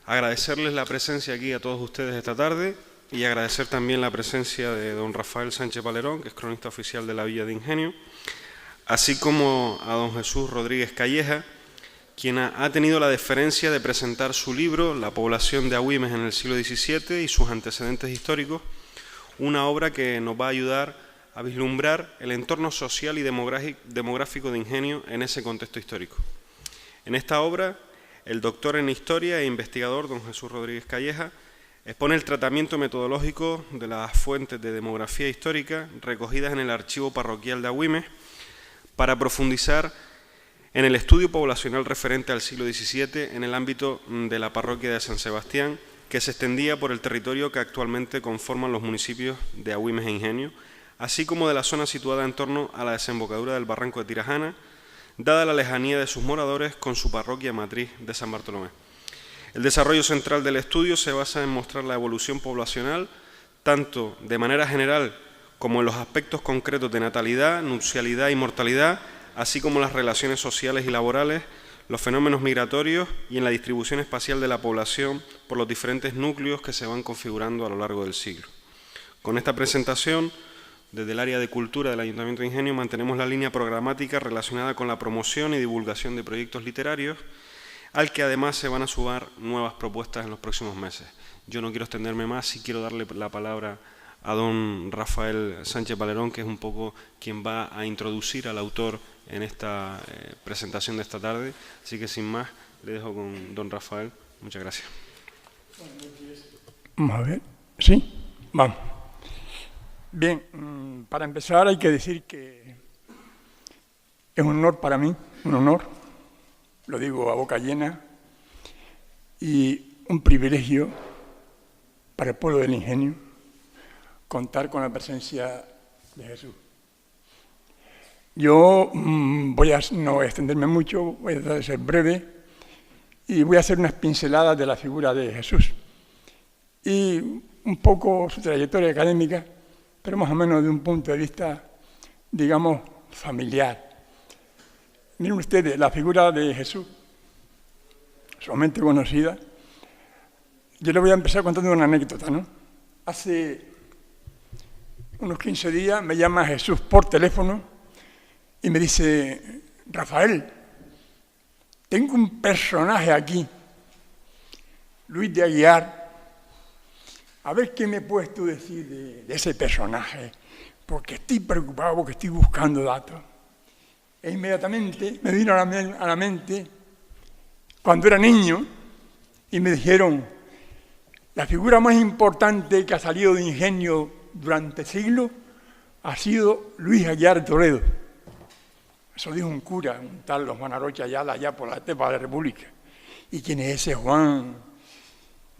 Agradecerles la presencia aquí a todos ustedes esta tarde y agradecer también la presencia de don Rafael Sánchez Valerón, que es cronista oficial de la Villa de Ingenio, así como a don Jesús Rodríguez Calleja, quien ha tenido la deferencia de presentar su libro La población de Agüimes en el siglo XVII y sus antecedentes históricos, una obra que nos va a ayudar a vislumbrar el entorno social y demográfico de Ingenio en ese contexto histórico. En esta obra, el doctor en Historia e investigador don Jesús Rodríguez Calleja expone el tratamiento metodológico de las fuentes de demografía histórica recogidas en el archivo parroquial de Agüimes para profundizar en el estudio poblacional referente al siglo XVII en el ámbito de la parroquia de San Sebastián, que se extendía por el territorio que actualmente conforman los municipios de Agüimes e Ingenio, así como de la zona situada en torno a la desembocadura del barranco de Tirajana, dada la lejanía de sus moradores con su parroquia matriz de San Bartolomé. El desarrollo central del estudio se basa en mostrar la evolución poblacional, tanto de manera general como en los aspectos concretos de natalidad, nupcialidad y mortalidad, así como las relaciones sociales y laborales, los fenómenos migratorios y en la distribución espacial de la población por los diferentes núcleos que se van configurando a lo largo del siglo. Con esta presentación, desde el área de cultura del Ayuntamiento de Ingenio mantenemos la línea programática relacionada con la promoción y divulgación de proyectos literarios, al que además se van a sumar nuevas propuestas en los próximos meses. Yo no quiero extenderme más y quiero darle la palabra a don Rafael Sánchez Valerón, que es un poco quien va a introducir al autor en esta presentación de esta tarde. Así que sin más, le dejo con don Rafael. Muchas gracias. Vamos a ver. ¿Sí? Vamos. Bien, para empezar hay que decir que es un honor para mí, un honor, lo digo a boca llena, y un privilegio para el pueblo del Ingenio contar con la presencia de Jesús. Yo no voy a extenderme mucho, voy a tratar de ser breve y voy a hacer unas pinceladas de la figura de Jesús y un poco su trayectoria académica, pero más o menos de un punto de vista, digamos, familiar. Miren ustedes, la figura de Jesús, sumamente conocida. Yo le voy a empezar contando una anécdota, ¿no? Hace unos 15 días me llama Jesús por teléfono y me dice: Rafael, tengo un personaje aquí, Luis de Aguiar. A ver qué me puedes tú decir de ese personaje, porque estoy preocupado, porque estoy buscando datos. E inmediatamente me vino a la mente cuando era niño y me dijeron: la figura más importante que ha salido de Ingenio durante siglos ha sido Luis Aguiar Toledo. Eso dijo un cura, un tal Juan Arocha Ayala, allá por la Estepa de la República. ¿Y quién es ese Juan?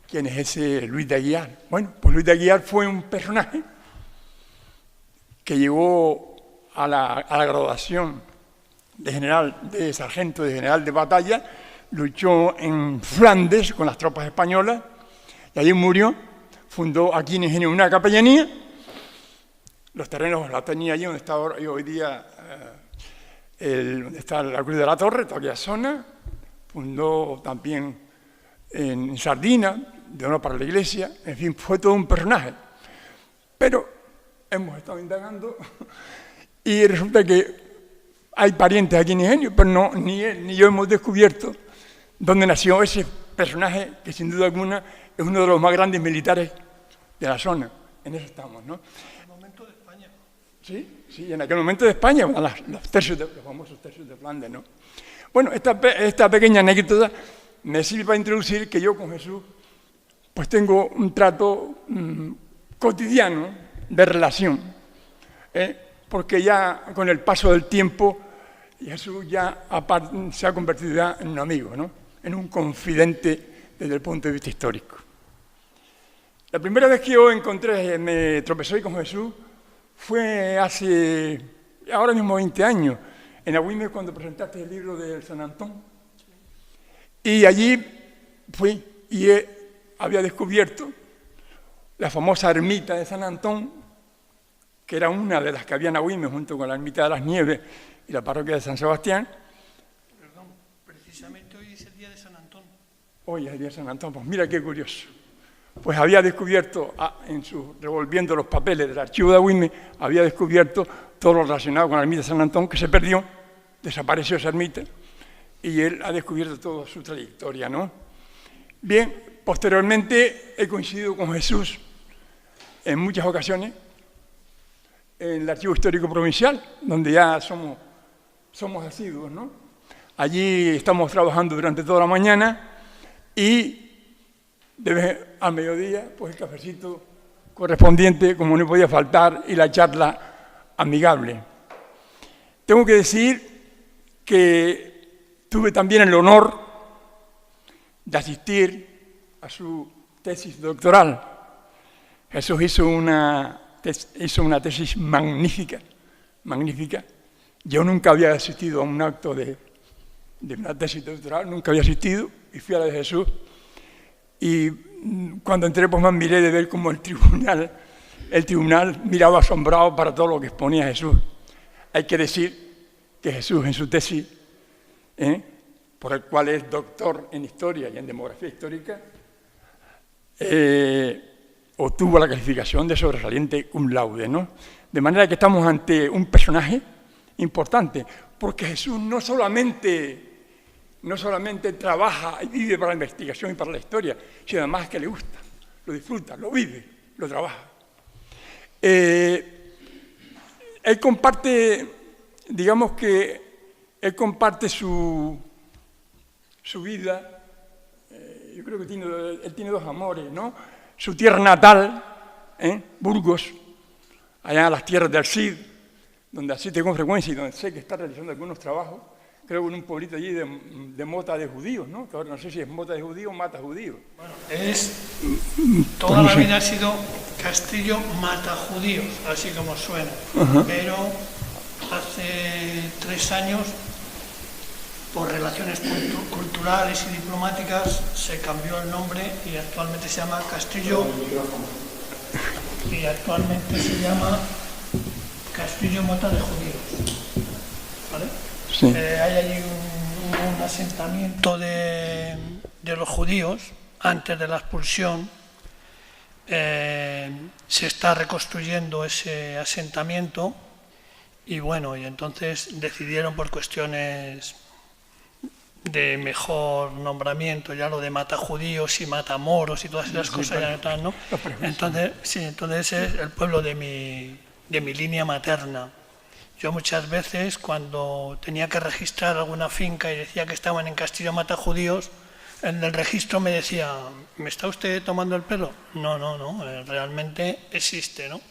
¿Quién es ese Luis de Aguiar? Bueno, pues Luis de Aguiar fue un personaje que llegó a la graduación de sargento de general de batalla, luchó en Flandes con las tropas españolas y allí murió. Fundó aquí en Ingenio una capellanía. Los terrenos la tenía allí donde está hoy día, donde está la Cruz de la Torre, toda aquella zona. Fundó también en Sardina, de honor para la iglesia. En fin, fue todo un personaje. Pero hemos estado indagando y resulta que hay parientes aquí en Ingenio, pero no, ni él ni yo hemos descubierto dónde nació ese personaje que sin duda alguna es uno de los más grandes militares de la zona. En eso estamos, ¿no? En el momento de España. Sí, en aquel momento de España, los famosos tercios de Flandes, ¿no? Bueno, esta pequeña anécdota me sirve para introducir que yo con Jesús pues tengo un trato cotidiano de relación, porque ya con el paso del tiempo Jesús ya se ha convertido ya en un amigo, ¿no? En un confidente desde el punto de vista histórico. La primera vez que yo me tropecé con Jesús fue hace ahora mismo 20 años, en Agüimes, cuando presentaste el libro de San Antón. Y allí fui y había descubierto la famosa ermita de San Antón, que era una de las que había en Agüimes, junto con la ermita de las Nieves y la parroquia de San Sebastián. Perdón, precisamente hoy es el día de San Antón. Hoy es el día de San Antón. Pues mira qué curioso. Pues había descubierto, revolviendo los papeles del archivo de Agüime, había descubierto todo lo relacionado con la ermita de San Antón, que se perdió, desapareció esa ermita, y él ha descubierto toda su trayectoria, ¿no? Bien, posteriormente he coincidido con Jesús en muchas ocasiones en el Archivo Histórico Provincial, donde ya somos asiduos, ¿no? Allí estamos trabajando durante toda la mañana y al mediodía, pues el cafecito correspondiente, como no podía faltar, y la charla amigable. Tengo que decir que tuve también el honor de asistir a su tesis doctoral. Jesús hizo una tesis magnífica. Yo nunca había asistido a un acto de una tesis doctoral, nunca había asistido, y fui a la de Jesús. Y cuando entré, pues me admiré de ver cómo el tribunal miraba asombrado para todo lo que exponía Jesús. Hay que decir que Jesús en su tesis, por el cual es doctor en historia y en demografía histórica, obtuvo la calificación de sobresaliente cum laude, ¿no? De manera que estamos ante un personaje importante, porque Jesús no solamente trabaja y vive para la investigación y para la historia, sino además que le gusta, lo disfruta, lo vive, lo trabaja. Él comparte, digamos que él comparte su vida. Yo creo que él tiene dos amores, ¿no? Su tierra natal, Burgos, allá en las tierras del Cid, donde asiste con frecuencia y donde sé que está realizando algunos trabajos, creo que en un pueblito allí de mota de judíos, ¿no? Que ahora no sé si es mota de judíos o mata judíos. Bueno, toda la vida ha sido Castillo mata judíos, así como suena. Pero hace 3 años, por relaciones culturales y diplomáticas, se cambió el nombre y actualmente se llama Castillo Mota de Judíos. ¿Vale? Sí. Hay allí un asentamiento de los judíos antes de la expulsión. Se está reconstruyendo ese asentamiento y bueno, y entonces decidieron por cuestiones de mejor nombramiento, ya lo de mata judíos y mata moros y todas esas cosas ya no están, ¿no? Entonces es el pueblo de mi línea materna. Yo muchas veces, cuando tenía que registrar alguna finca y decía que estaban en Castillo mata judíos, en el registro me decía, ¿me está usted tomando el pelo? No, realmente existe, ¿no?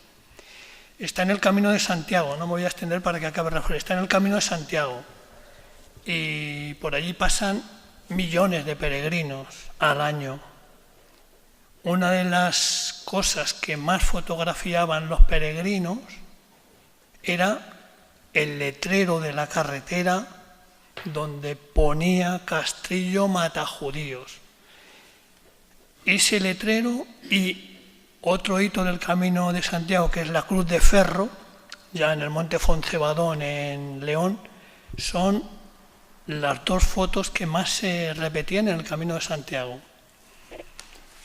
Está en el Camino de Santiago, no me voy a extender para que acabe mejor, está en el Camino de Santiago. Y por allí pasan millones de peregrinos al año. Una de las cosas que más fotografiaban los peregrinos era el letrero de la carretera donde ponía Castillo mata judíos. Ese letrero y otro hito del Camino de Santiago, que es la Cruz de Ferro, ya en el Monte Foncebadón en León, son las 2 fotos que más se repetían en el Camino de Santiago.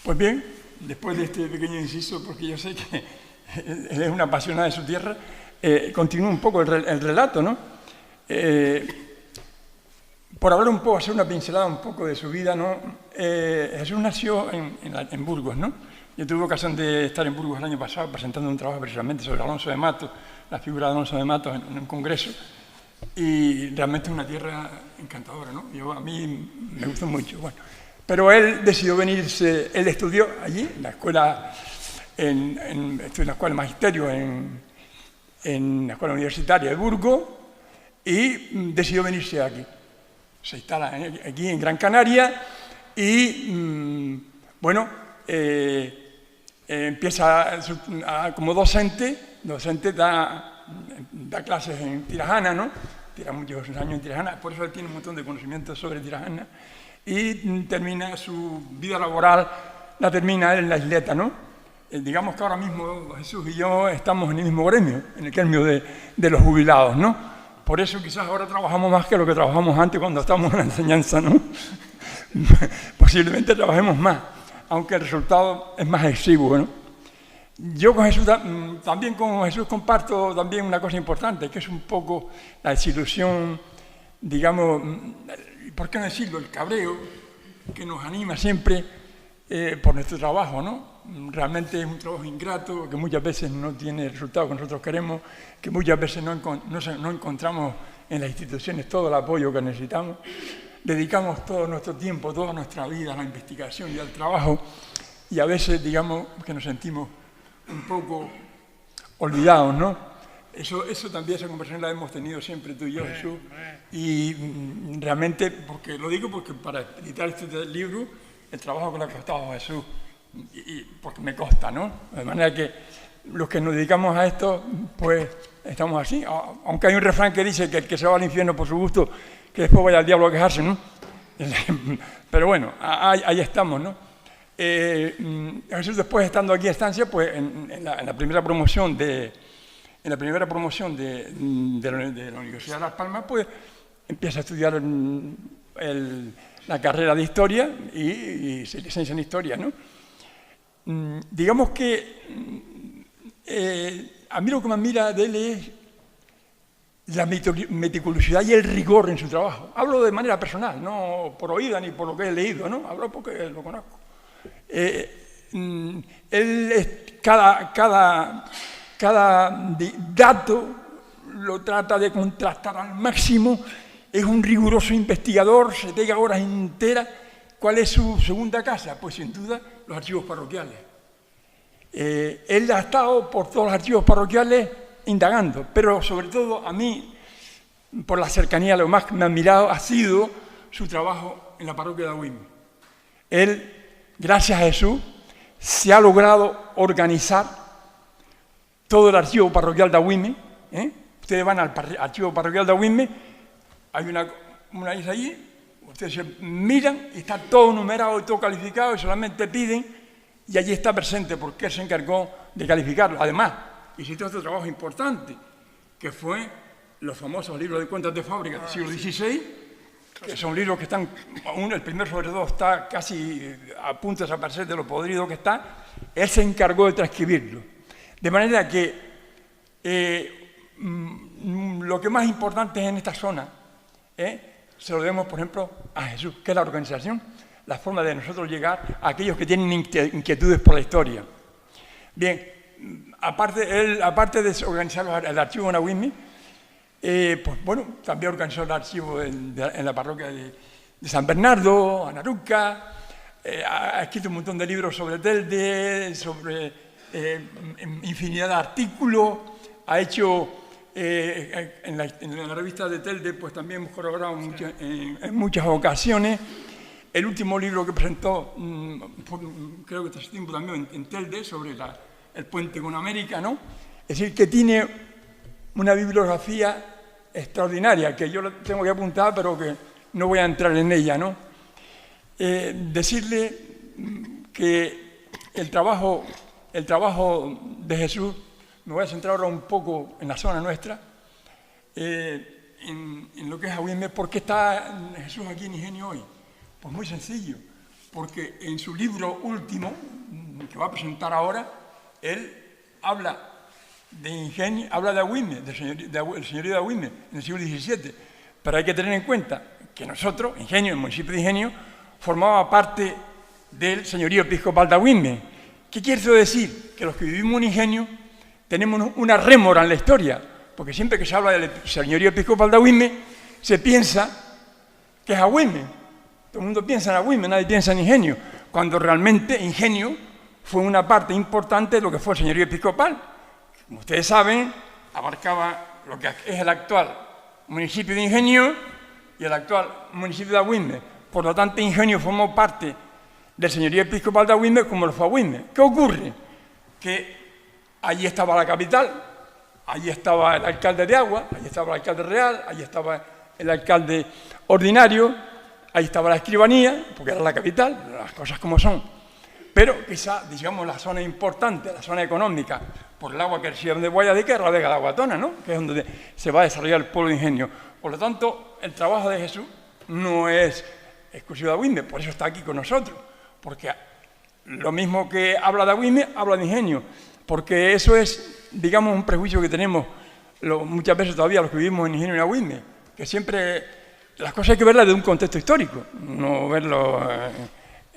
Pues bien, después de este pequeño inciso, porque yo sé que él es una apasionada de su tierra, continúo un poco el relato, ¿no? Por hablar un poco, hacer una pincelada un poco de su vida, ¿no? Jesús nació en Burgos, ¿no? Yo tuve ocasión de estar en Burgos el año pasado presentando un trabajo precisamente sobre Alonso de Matos, la figura de Alonso de Matos en un congreso, y realmente es una tierra encantadora, ¿no? A mí me gustó mucho. Bueno, pero él decidió venirse, él estudió allí, en la escuela, estudió en la escuela de magisterio en la escuela universitaria de Burgos y decidió venirse aquí. Se instala aquí en Gran Canaria y, empieza como docente da clases en Tirajana, ¿no? Tira muchos años en Tirajana, por eso él tiene un montón de conocimientos sobre Tirajana y termina su vida laboral, la termina él en la Isleta, ¿no? Digamos que ahora mismo Jesús y yo estamos en el mismo gremio, en el gremio de los jubilados, ¿no? Por eso quizás ahora trabajamos más que lo que trabajamos antes cuando estábamos en la enseñanza, ¿no? posiblemente trabajemos más, aunque el resultado es más exiguo, ¿no? Yo con Jesús, también con Jesús comparto también una cosa importante, que es un poco la desilusión, digamos, ¿por qué no decirlo? El cabreo que nos anima siempre por nuestro trabajo, ¿no? Realmente es un trabajo ingrato, que muchas veces no tiene el resultado que nosotros queremos, que muchas veces no encontramos en las instituciones todo el apoyo que necesitamos. Dedicamos todo nuestro tiempo, toda nuestra vida a la investigación y al trabajo, y a veces, digamos, que nos sentimos un poco olvidados, ¿no? Eso también, esa conversación la hemos tenido siempre tú y yo, Jesús, y realmente, porque lo digo porque para editar este libro, el trabajo que le ha costado a Jesús, y porque me consta, ¿no? De manera que los que nos dedicamos a esto, pues estamos así, aunque hay un refrán que dice que el que se va al infierno por su gusto, que después vaya al diablo a quejarse, ¿no? Pero bueno, ahí estamos, ¿no? Jesús, después estando aquí a estancia, pues en la primera promoción de la Universidad de Las Palmas, pues empieza a estudiar la carrera de Historia y se licencia en Historia, ¿no? Digamos que a mí lo que me admira de él es la meticulosidad y el rigor en su trabajo. Hablo de manera personal, no por oída ni por lo que he leído, ¿no? Hablo porque lo conozco. Cada dato lo trata de contrastar al máximo, es un riguroso investigador, se pega horas enteras. ¿Cuál es su segunda casa? Pues sin duda los archivos parroquiales. Él ha estado por todos los archivos parroquiales indagando, pero sobre todo a mí, por la cercanía, lo más que me ha admirado ha sido su trabajo en la parroquia de Agüime. Él, gracias a Jesús, se ha logrado organizar todo el archivo parroquial de Agüime. Ustedes van al archivo parroquial de Agüime, hay una isla allí, ustedes se miran y está todo numerado y todo calificado y solamente piden y allí está presente porque él se encargó de calificarlo. Además, hizo otro trabajo importante, que fue los famosos libros de cuentas de fábrica del siglo XVI, que son libros que están, el primero sobre todo está casi a punto de desaparecer de lo podrido que está. Él se encargó de transcribirlo. De manera que lo que más importante es en esta zona, se lo debemos, por ejemplo, a Jesús, que es la organización, la forma de nosotros llegar a aquellos que tienen inquietudes por la historia. Bien, aparte de organizar el archivo en Agüime, pues bueno, también organizó el archivo en la parroquia de San Bernardo, Anaruca, ha escrito un montón de libros sobre Telde, sobre infinidad de artículos, ha hecho en la revista de Telde, pues también hemos colaborado en muchas ocasiones. El último libro que presentó, creo que hace tiempo también en Telde, sobre el puente con América, ¿no? Es decir, que tiene una bibliografía extraordinaria, que yo tengo que apuntar, pero que no voy a entrar en ella, ¿no? Decirle que el trabajo de Jesús, me voy a centrar ahora un poco en la zona nuestra, en lo que es Agüime. ¿Por qué está Jesús aquí en Ingenio hoy? Pues muy sencillo, porque en su libro último, que va a presentar ahora, él habla de Ingenio, habla de Agüime, del señorío de Agüime, en el siglo XVII. Pero hay que tener en cuenta que nosotros, Ingenio, el municipio de Ingenio, formaba parte del señorío episcopal de Agüime. ¿Qué quiere eso decir? Que los que vivimos en Ingenio tenemos una rémora en la historia, porque siempre que se habla del señorío episcopal de Agüime, se piensa que es Agüime. Todo el mundo piensa en Agüime, nadie piensa en Ingenio, cuando realmente Ingenio fue una parte importante de lo que fue el señorío episcopal. Como ustedes saben, abarcaba lo que es el actual municipio de Ingenio y el actual municipio de Agüime. Por lo tanto, Ingenio formó parte del señorío episcopal de Agüime como lo fue Agüime. ¿Qué ocurre? Que allí estaba la capital, allí estaba el alcalde de Agua, allí estaba el alcalde real, allí estaba el alcalde ordinario, ahí estaba la escribanía, porque era la capital, las cosas como son. Pero quizá, digamos, la zona importante, la zona económica, por el agua que recibe de Guayadique, es la Vega de Aguatona, ¿no? Que es donde se va a desarrollar el pueblo de Ingenio. Por lo tanto, el trabajo de Jesús no es exclusivo de Agüime, por eso está aquí con nosotros, porque lo mismo que habla de Agüime, habla de Ingenio, porque eso es, digamos, un prejuicio que tenemos muchas veces todavía los que vivimos en Ingenio y Agüime, que siempre las cosas hay que verlas de un contexto histórico, no verlo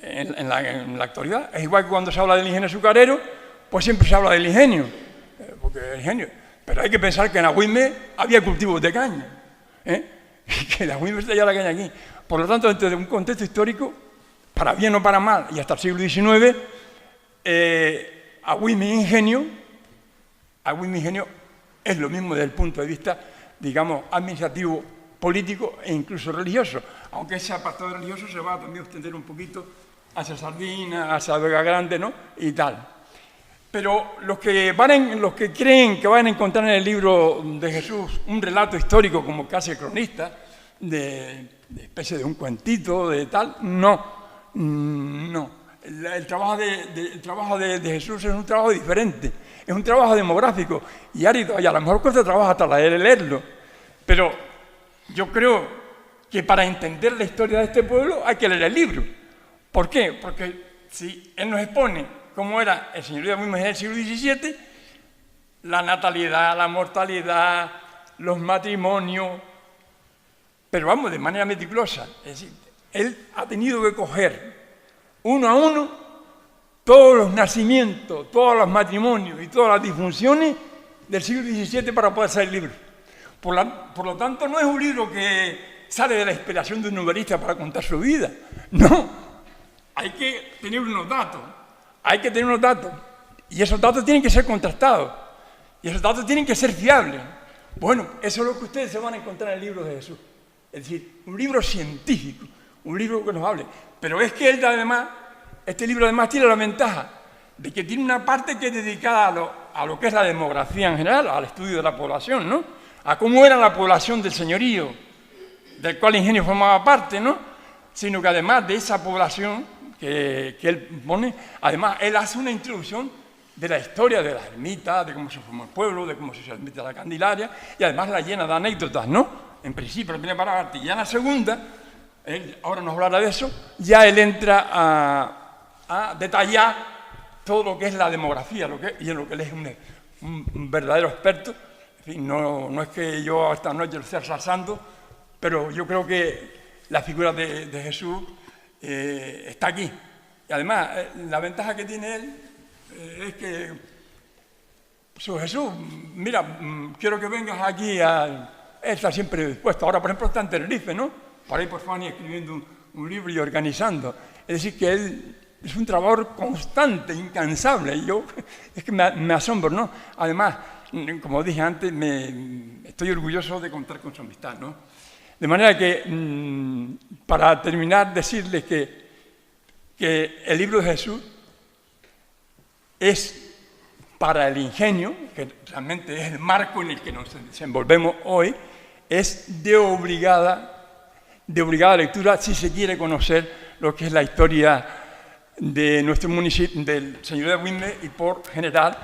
en la actualidad. Es igual que cuando se habla del ingenio azucarero, pues siempre se habla del ingenio, porque el ingenio. Pero hay que pensar que en Agüime había cultivos de caña, y que en Agüime se hallaba la caña aquí. Por lo tanto, dentro de un contexto histórico, para bien o para mal, y hasta el siglo XIX, Agüime e Ingenio es lo mismo desde el punto de vista, digamos, administrativo, político e incluso religioso, aunque ese apartado religioso se va también a extender un poquito hacia Sardina, hacia Vega Grande, ¿no? Y tal. Pero los que creen que van a encontrar en el libro de Jesús un relato histórico como que hace el cronista, de especie de un cuentito, de tal, no. El trabajo de Jesús es un trabajo diferente, es un trabajo demográfico y árido, y a lo mejor cuesta trabajo hasta leerlo, pero yo creo que para entender la historia de este pueblo hay que leer el libro. ¿Por qué? Porque si él nos expone cómo era el señorío de Agüime en el siglo XVII, la natalidad, la mortalidad, los matrimonios, pero vamos, de manera meticulosa. Es decir, él ha tenido que coger uno a uno todos los nacimientos, todos los matrimonios y todas las disfunciones del siglo XVII para poder hacer el libro. Por lo tanto, no es un libro que sale de la inspiración de un novelista para contar su vida. No, hay que tener unos datos. Y esos datos tienen que ser contrastados. Y esos datos tienen que ser fiables. Bueno, eso es lo que ustedes se van a encontrar en el libro de Jesús. Es decir, un libro científico, un libro que nos hable. Pero es que este libro además tiene la ventaja de que tiene una parte que es dedicada a lo que es la demografía en general, al estudio de la población, ¿no? A cómo era la población del señorío, del cual Ingenio formaba parte, ¿no? Sino que además de esa población que él pone, además él hace una introducción de la historia de las ermitas, de cómo se formó el pueblo, de cómo se hizo la ermita de la Candelaria, y además la llena de anécdotas, ¿no? En principio, la primera parte, y ya en la segunda, él ahora nos hablará de eso, ya él entra a detallar todo lo que es la demografía, y en lo que él es un verdadero experto. En fin, no es que yo esta noche lo esté resaltando, pero yo creo que la figura de Jesús está aquí. Y además, la ventaja que tiene él es que Jesús, mira, quiero que vengas aquí él está siempre dispuesto. Ahora, por ejemplo, está en Tenerife, ¿no? Por ahí por Fania escribiendo un libro y organizando. Es decir, que él es un trabajador constante, incansable. Y yo, es que me asombro, ¿no? Además, como dije antes, estoy orgulloso de contar con su amistad, ¿no? De manera que, para terminar, decirles que el libro de Jesús es para el ingenio, que realmente es el marco en el que nos desenvolvemos hoy, es de obligada lectura si se quiere conocer lo que es la historia de nuestro municipio, del señorío de Agüime y por general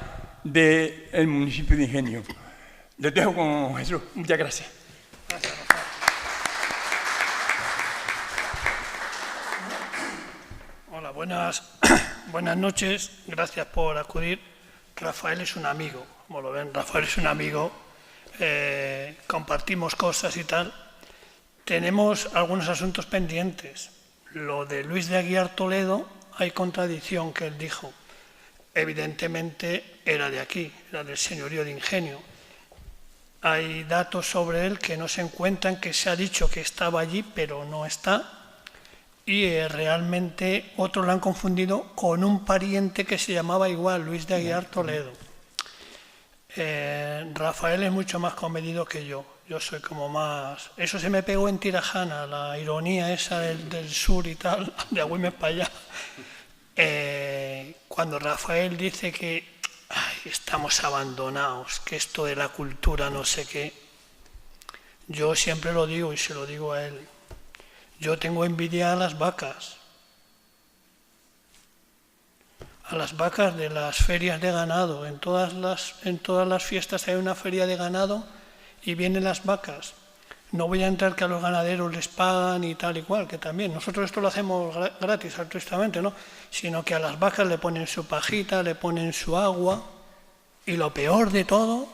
del municipio de Ingenio. Les dejo con Jesús. Muchas gracias. Hola, buenas noches. Gracias por acudir. Rafael es un amigo, como lo ven, Rafael es un amigo. Compartimos cosas y tal. Tenemos algunos asuntos pendientes. Lo de Luis de Aguiar Toledo, hay contradicción que él dijo. Evidentemente era de aquí, era del señorío de Ingenio. Hay datos sobre él que no se encuentran, que se ha dicho que estaba allí, pero no está. Y realmente otros lo han confundido con un pariente que se llamaba igual, Luis de Aguiar Toledo. Rafael es mucho más comedido que yo. Yo soy como más... Eso se me pegó en Tirajana, la ironía esa del sur y tal, de Agüime para allá. Cuando Rafael dice que estamos abandonados, que esto de la cultura no sé qué, yo siempre lo digo y se lo digo a él. Yo tengo envidia a las vacas de las ferias de ganado. En todas las fiestas hay una feria de ganado y vienen las vacas. No voy a entrar que a los ganaderos les pagan y tal y cual, que también. Nosotros esto lo hacemos gratis, altruistamente, ¿no? Sino que a las vacas le ponen su pajita, le ponen su agua. Y lo peor de todo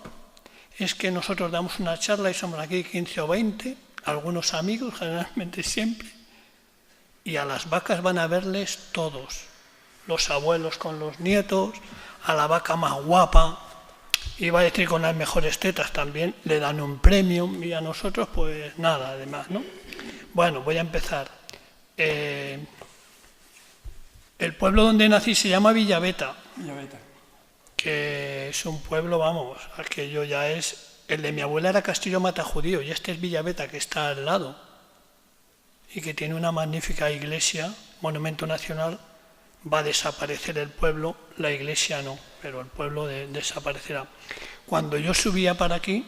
es que nosotros damos una charla y somos aquí 15 o 20, algunos amigos, generalmente siempre, y a las vacas van a verles todos. Los abuelos con los nietos, a la vaca más guapa, iba a decir con las mejores tetas también, le dan un premio y a nosotros pues nada, además, ¿no? Bueno, voy a empezar. El pueblo donde nací se llama Villaveta, que es un pueblo, vamos, aquello ya es... El de mi abuela era Castillo Matajudío y este es Villaveta, que está al lado y que tiene una magnífica iglesia, monumento nacional. Va a desaparecer el pueblo, la iglesia no, pero el pueblo desaparecerá. Cuando yo subía para aquí,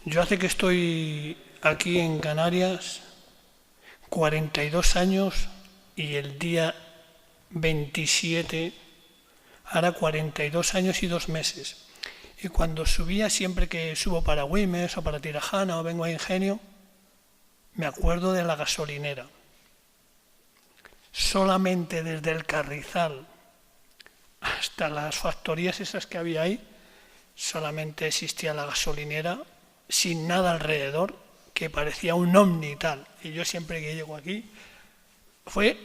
yo hace que estoy aquí en Canarias 42 años y el día 27 hará 42 años y 2 meses. Y cuando subía, siempre que subo para Güemes o para Tirajana o vengo a Ingenio, me acuerdo de la gasolinera. Solamente desde el Carrizal hasta las factorías esas que había ahí, solamente existía la gasolinera, sin nada alrededor, que parecía un ovni y tal. Y yo siempre que llego aquí, fue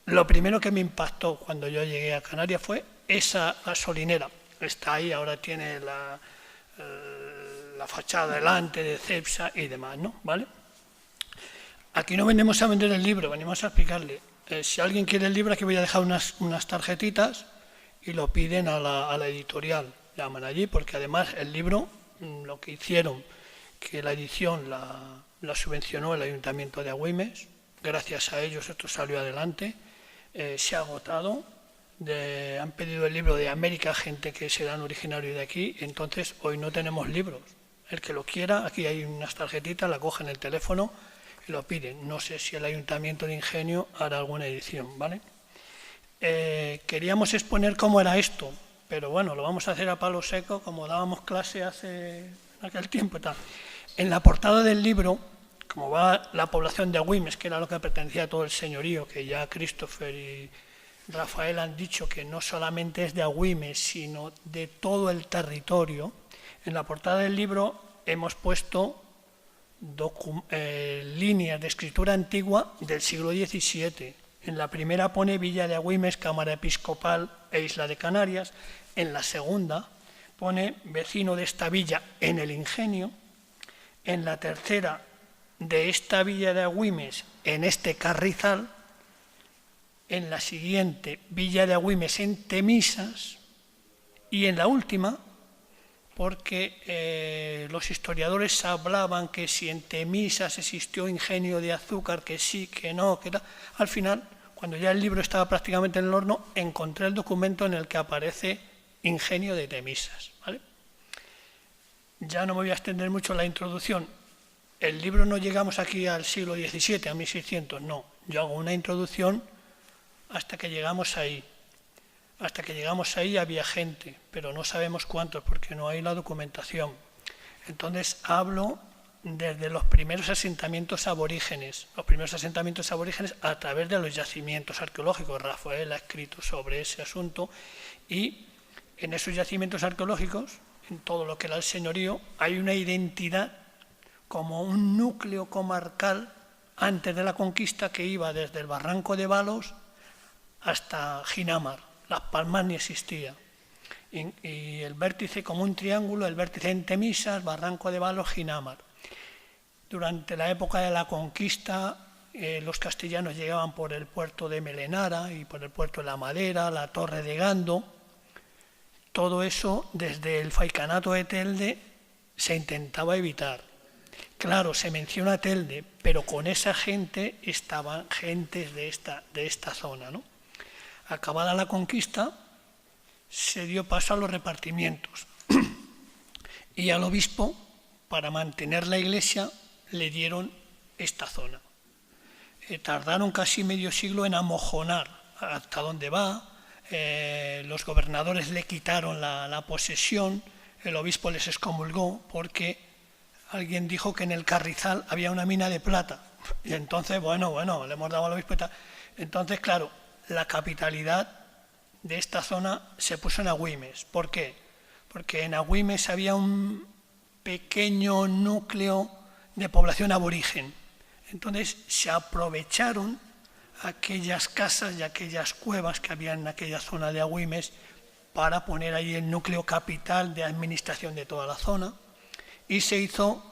lo primero que me impactó cuando yo llegué a Canarias, fue esa gasolinera. Está ahí, ahora tiene la fachada delante de Cepsa y demás, ¿no? ¿Vale? Aquí no venimos a vender el libro, venimos a explicarle. Si alguien quiere el libro, aquí voy a dejar unas tarjetitas y lo piden a la editorial. Llaman allí, porque además el libro, lo que hicieron, que la edición la subvencionó el Ayuntamiento de Agüimes, gracias a ellos esto salió adelante, se ha agotado, han pedido el libro de América, gente que serán originarios de aquí, entonces hoy no tenemos libros. El que lo quiera, aquí hay unas tarjetitas, la cogen el teléfono, lo piden. No sé si el Ayuntamiento de Ingenio hará alguna edición, ¿vale? Queríamos exponer cómo era esto, pero bueno, lo vamos a hacer a palo seco, como dábamos clase hace aquel tiempo y tal. En la portada del libro, como va la población de Agüimes, que era lo que pertenecía a todo el señorío, que ya Christopher y Rafael han dicho que no solamente es de Agüimes, sino de todo el territorio, en la portada del libro hemos puesto líneas de escritura antigua del siglo XVII. En la primera pone Villa de Agüimes, Cámara Episcopal e Isla de Canarias. En la segunda pone vecino de esta villa en el Ingenio. En la tercera, de esta Villa de Agüimes en este Carrizal. En la siguiente, Villa de Agüimes en Temisas. Y en la última, porque los historiadores hablaban que si en Temisas existió ingenio de azúcar, que sí, que no, que tal. Al final, cuando ya el libro estaba prácticamente en el horno, encontré el documento en el que aparece ingenio de Temisas, ¿vale? Ya no me voy a extender mucho en la introducción. El libro no llegamos aquí al siglo XVII, a 1600, no. Yo hago una introducción hasta que llegamos ahí. Hasta que llegamos ahí había gente, pero no sabemos cuántos porque no hay la documentación. Entonces hablo desde los primeros asentamientos aborígenes, a través de los yacimientos arqueológicos. Rafael ha escrito sobre ese asunto y en esos yacimientos arqueológicos, en todo lo que era el señorío, hay una identidad como un núcleo comarcal antes de la conquista que iba desde el Barranco de Balos hasta Ginamar. Las Palmas ni existía. Y el vértice como un triángulo, el vértice en Temisas, Barranco de Balos, Ginamar. Durante la época de la conquista, los castellanos llegaban por el puerto de Melenara y por el puerto de La Madera, la Torre de Gando. Todo eso, desde el Faicanato de Telde, se intentaba evitar. Claro, se menciona Telde, pero con esa gente estaban gentes de esta zona, ¿no? Acabada la conquista, se dio paso a los repartimientos y al obispo, para mantener la iglesia, le dieron esta zona. Tardaron casi medio siglo en amojonar hasta dónde va, los gobernadores le quitaron la posesión, el obispo les excomulgó porque alguien dijo que en el Carrizal había una mina de plata. Y entonces, bueno, le hemos dado al obispo y tal. Entonces, claro, la capitalidad de esta zona se puso en Agüimes. ¿Por qué? Porque en Agüimes había un pequeño núcleo de población aborigen. Entonces se aprovecharon aquellas casas y aquellas cuevas que había en aquella zona de Agüimes para poner ahí el núcleo capital de administración de toda la zona, y se hizo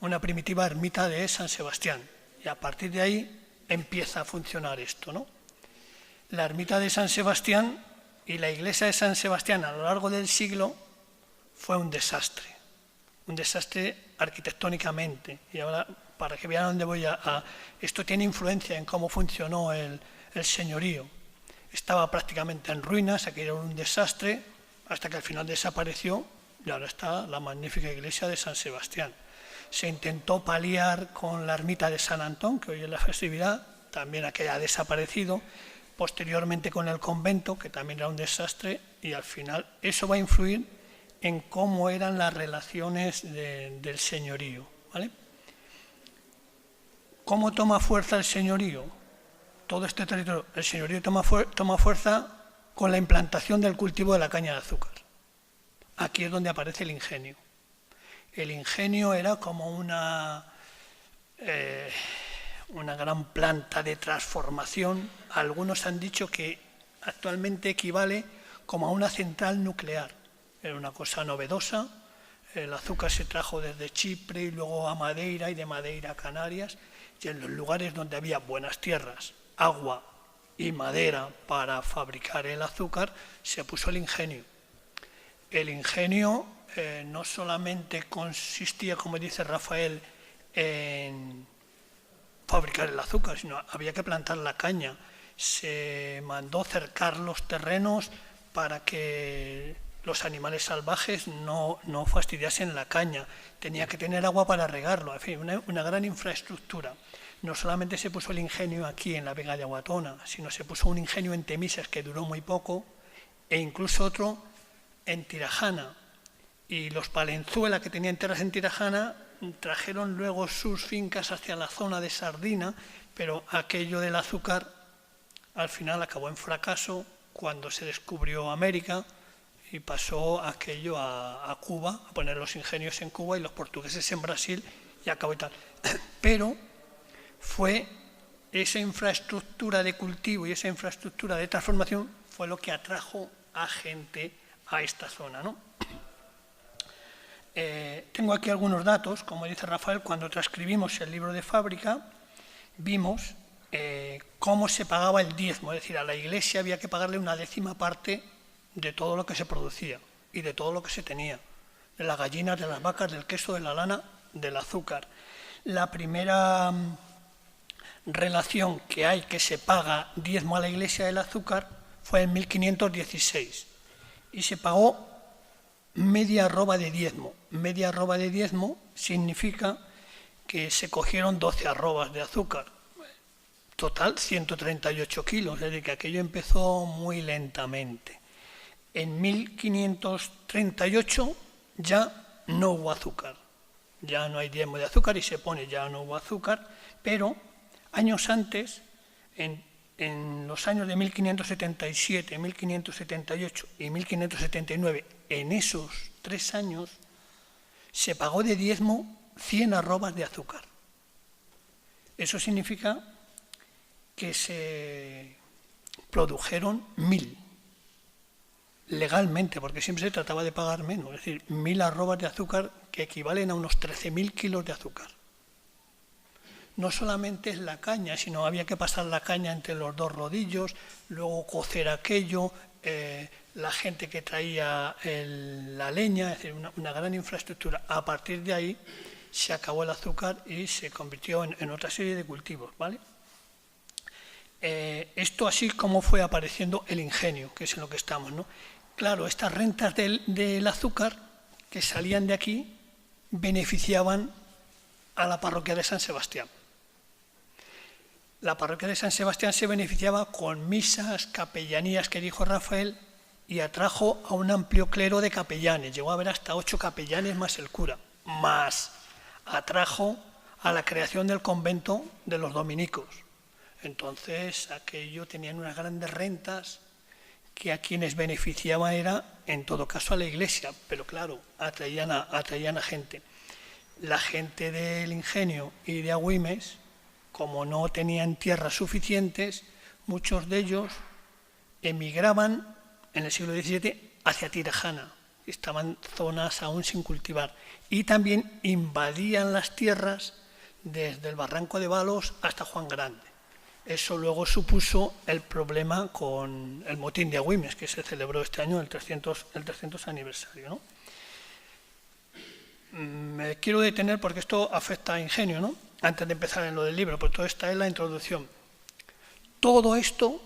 una primitiva ermita de San Sebastián. Y a partir de ahí empieza a funcionar esto, ¿no? La ermita de San Sebastián y la iglesia de San Sebastián a lo largo del siglo fue un desastre arquitectónicamente. Y ahora, para que vean dónde voy esto tiene influencia en cómo funcionó el señorío. Estaba prácticamente en ruinas, aquello era un desastre, hasta que al final desapareció y ahora está la magnífica iglesia de San Sebastián. Se intentó paliar con la ermita de San Antón, que hoy es la festividad, también aquella ha desaparecido, posteriormente con el convento, que también era un desastre, y al final eso va a influir en cómo eran las relaciones del señorío, ¿vale? ¿Cómo toma fuerza el señorío? Todo este territorio, el señorío toma fuerza con la implantación del cultivo de la caña de azúcar. Aquí es donde aparece el ingenio. El ingenio era como una gran planta de transformación. Algunos han dicho que actualmente equivale como a una central nuclear. Era una cosa novedosa. El azúcar se trajo desde Chipre y luego a Madeira, y de Madeira a Canarias, y en los lugares donde había buenas tierras, agua y madera para fabricar el azúcar, se puso el ingenio. El ingenio no solamente consistía, como dice Rafael, en fabricar el azúcar, sino había que plantar la caña. Se mandó cercar los terrenos para que los animales salvajes no fastidiasen la caña. Tenía que tener agua para regarlo, en fin, una gran infraestructura. No solamente se puso el ingenio aquí en la Vega de Aguatona, sino se puso un ingenio en Temisas que duró muy poco, e incluso otro en Tirajana. Y los Palenzuela, que tenían tierras en Tirajana, trajeron luego sus fincas hacia la zona de Sardina, pero aquello del azúcar al final acabó en fracaso cuando se descubrió América y pasó aquello a Cuba, a poner los ingenios en Cuba y los portugueses en Brasil, y acabó y tal. Pero fue esa infraestructura de cultivo y esa infraestructura de transformación fue lo que atrajo a gente a esta zona, ¿no? Tengo aquí algunos datos. Como dice Rafael, cuando transcribimos el libro de fábrica, vimos cómo se pagaba el diezmo, es decir, a la iglesia había que pagarle una 10ª parte de todo lo que se producía y de todo lo que se tenía, de las gallinas, de las vacas, del queso, de la lana, del azúcar. La primera relación que hay que se paga diezmo a la iglesia del azúcar fue en 1516 y se pagó media arroba de diezmo. Media arroba de diezmo significa que se cogieron 12 arrobas de azúcar. Total 138 kilos, es decir, que aquello empezó muy lentamente. En 1538 ya no hubo azúcar, ya no hay diezmo de azúcar y se pone ya no hubo azúcar, pero años antes, en los años de 1577, 1578 y 1579, en esos 3 años, se pagó de diezmo 100 arrobas de azúcar. Eso significa que se produjeron 1000, legalmente, porque siempre se trataba de pagar menos, es decir, 1000 arrobas de azúcar que equivalen a unos 13.000 kilos de azúcar. No solamente es la caña, sino había que pasar la caña entre los 2 rodillos, luego cocer aquello, la gente que traía la leña, es decir, una gran infraestructura. A partir de ahí se acabó el azúcar y se convirtió en otra serie de cultivos, ¿vale? Esto así como fue apareciendo el ingenio, que es en lo que estamos, ¿no? Claro, estas rentas del azúcar que salían de aquí beneficiaban a la parroquia de San Sebastián. La parroquia de San Sebastián se beneficiaba con misas, capellanías, que dijo Rafael, y atrajo a un amplio clero de capellanes. Llegó a haber hasta 8 capellanes más el cura, más atrajo a la creación del convento de los dominicos. Entonces, aquello tenían unas grandes rentas que a quienes beneficiaban era, en todo caso, a la iglesia, pero claro, atraían a gente. La gente del Ingenio y de Agüimes, como no tenían tierras suficientes, muchos de ellos emigraban en el siglo XVII hacia Tirajana, estaban zonas aún sin cultivar, y también invadían las tierras desde el Barranco de Balos hasta Juan Grande. Eso luego supuso el problema con el motín de Agüimes, que se celebró este año, el 300 aniversario, ¿no? Me quiero detener porque esto afecta a Ingenio, ¿no? Antes de empezar en lo del libro, porque toda esta es la introducción. Todo esto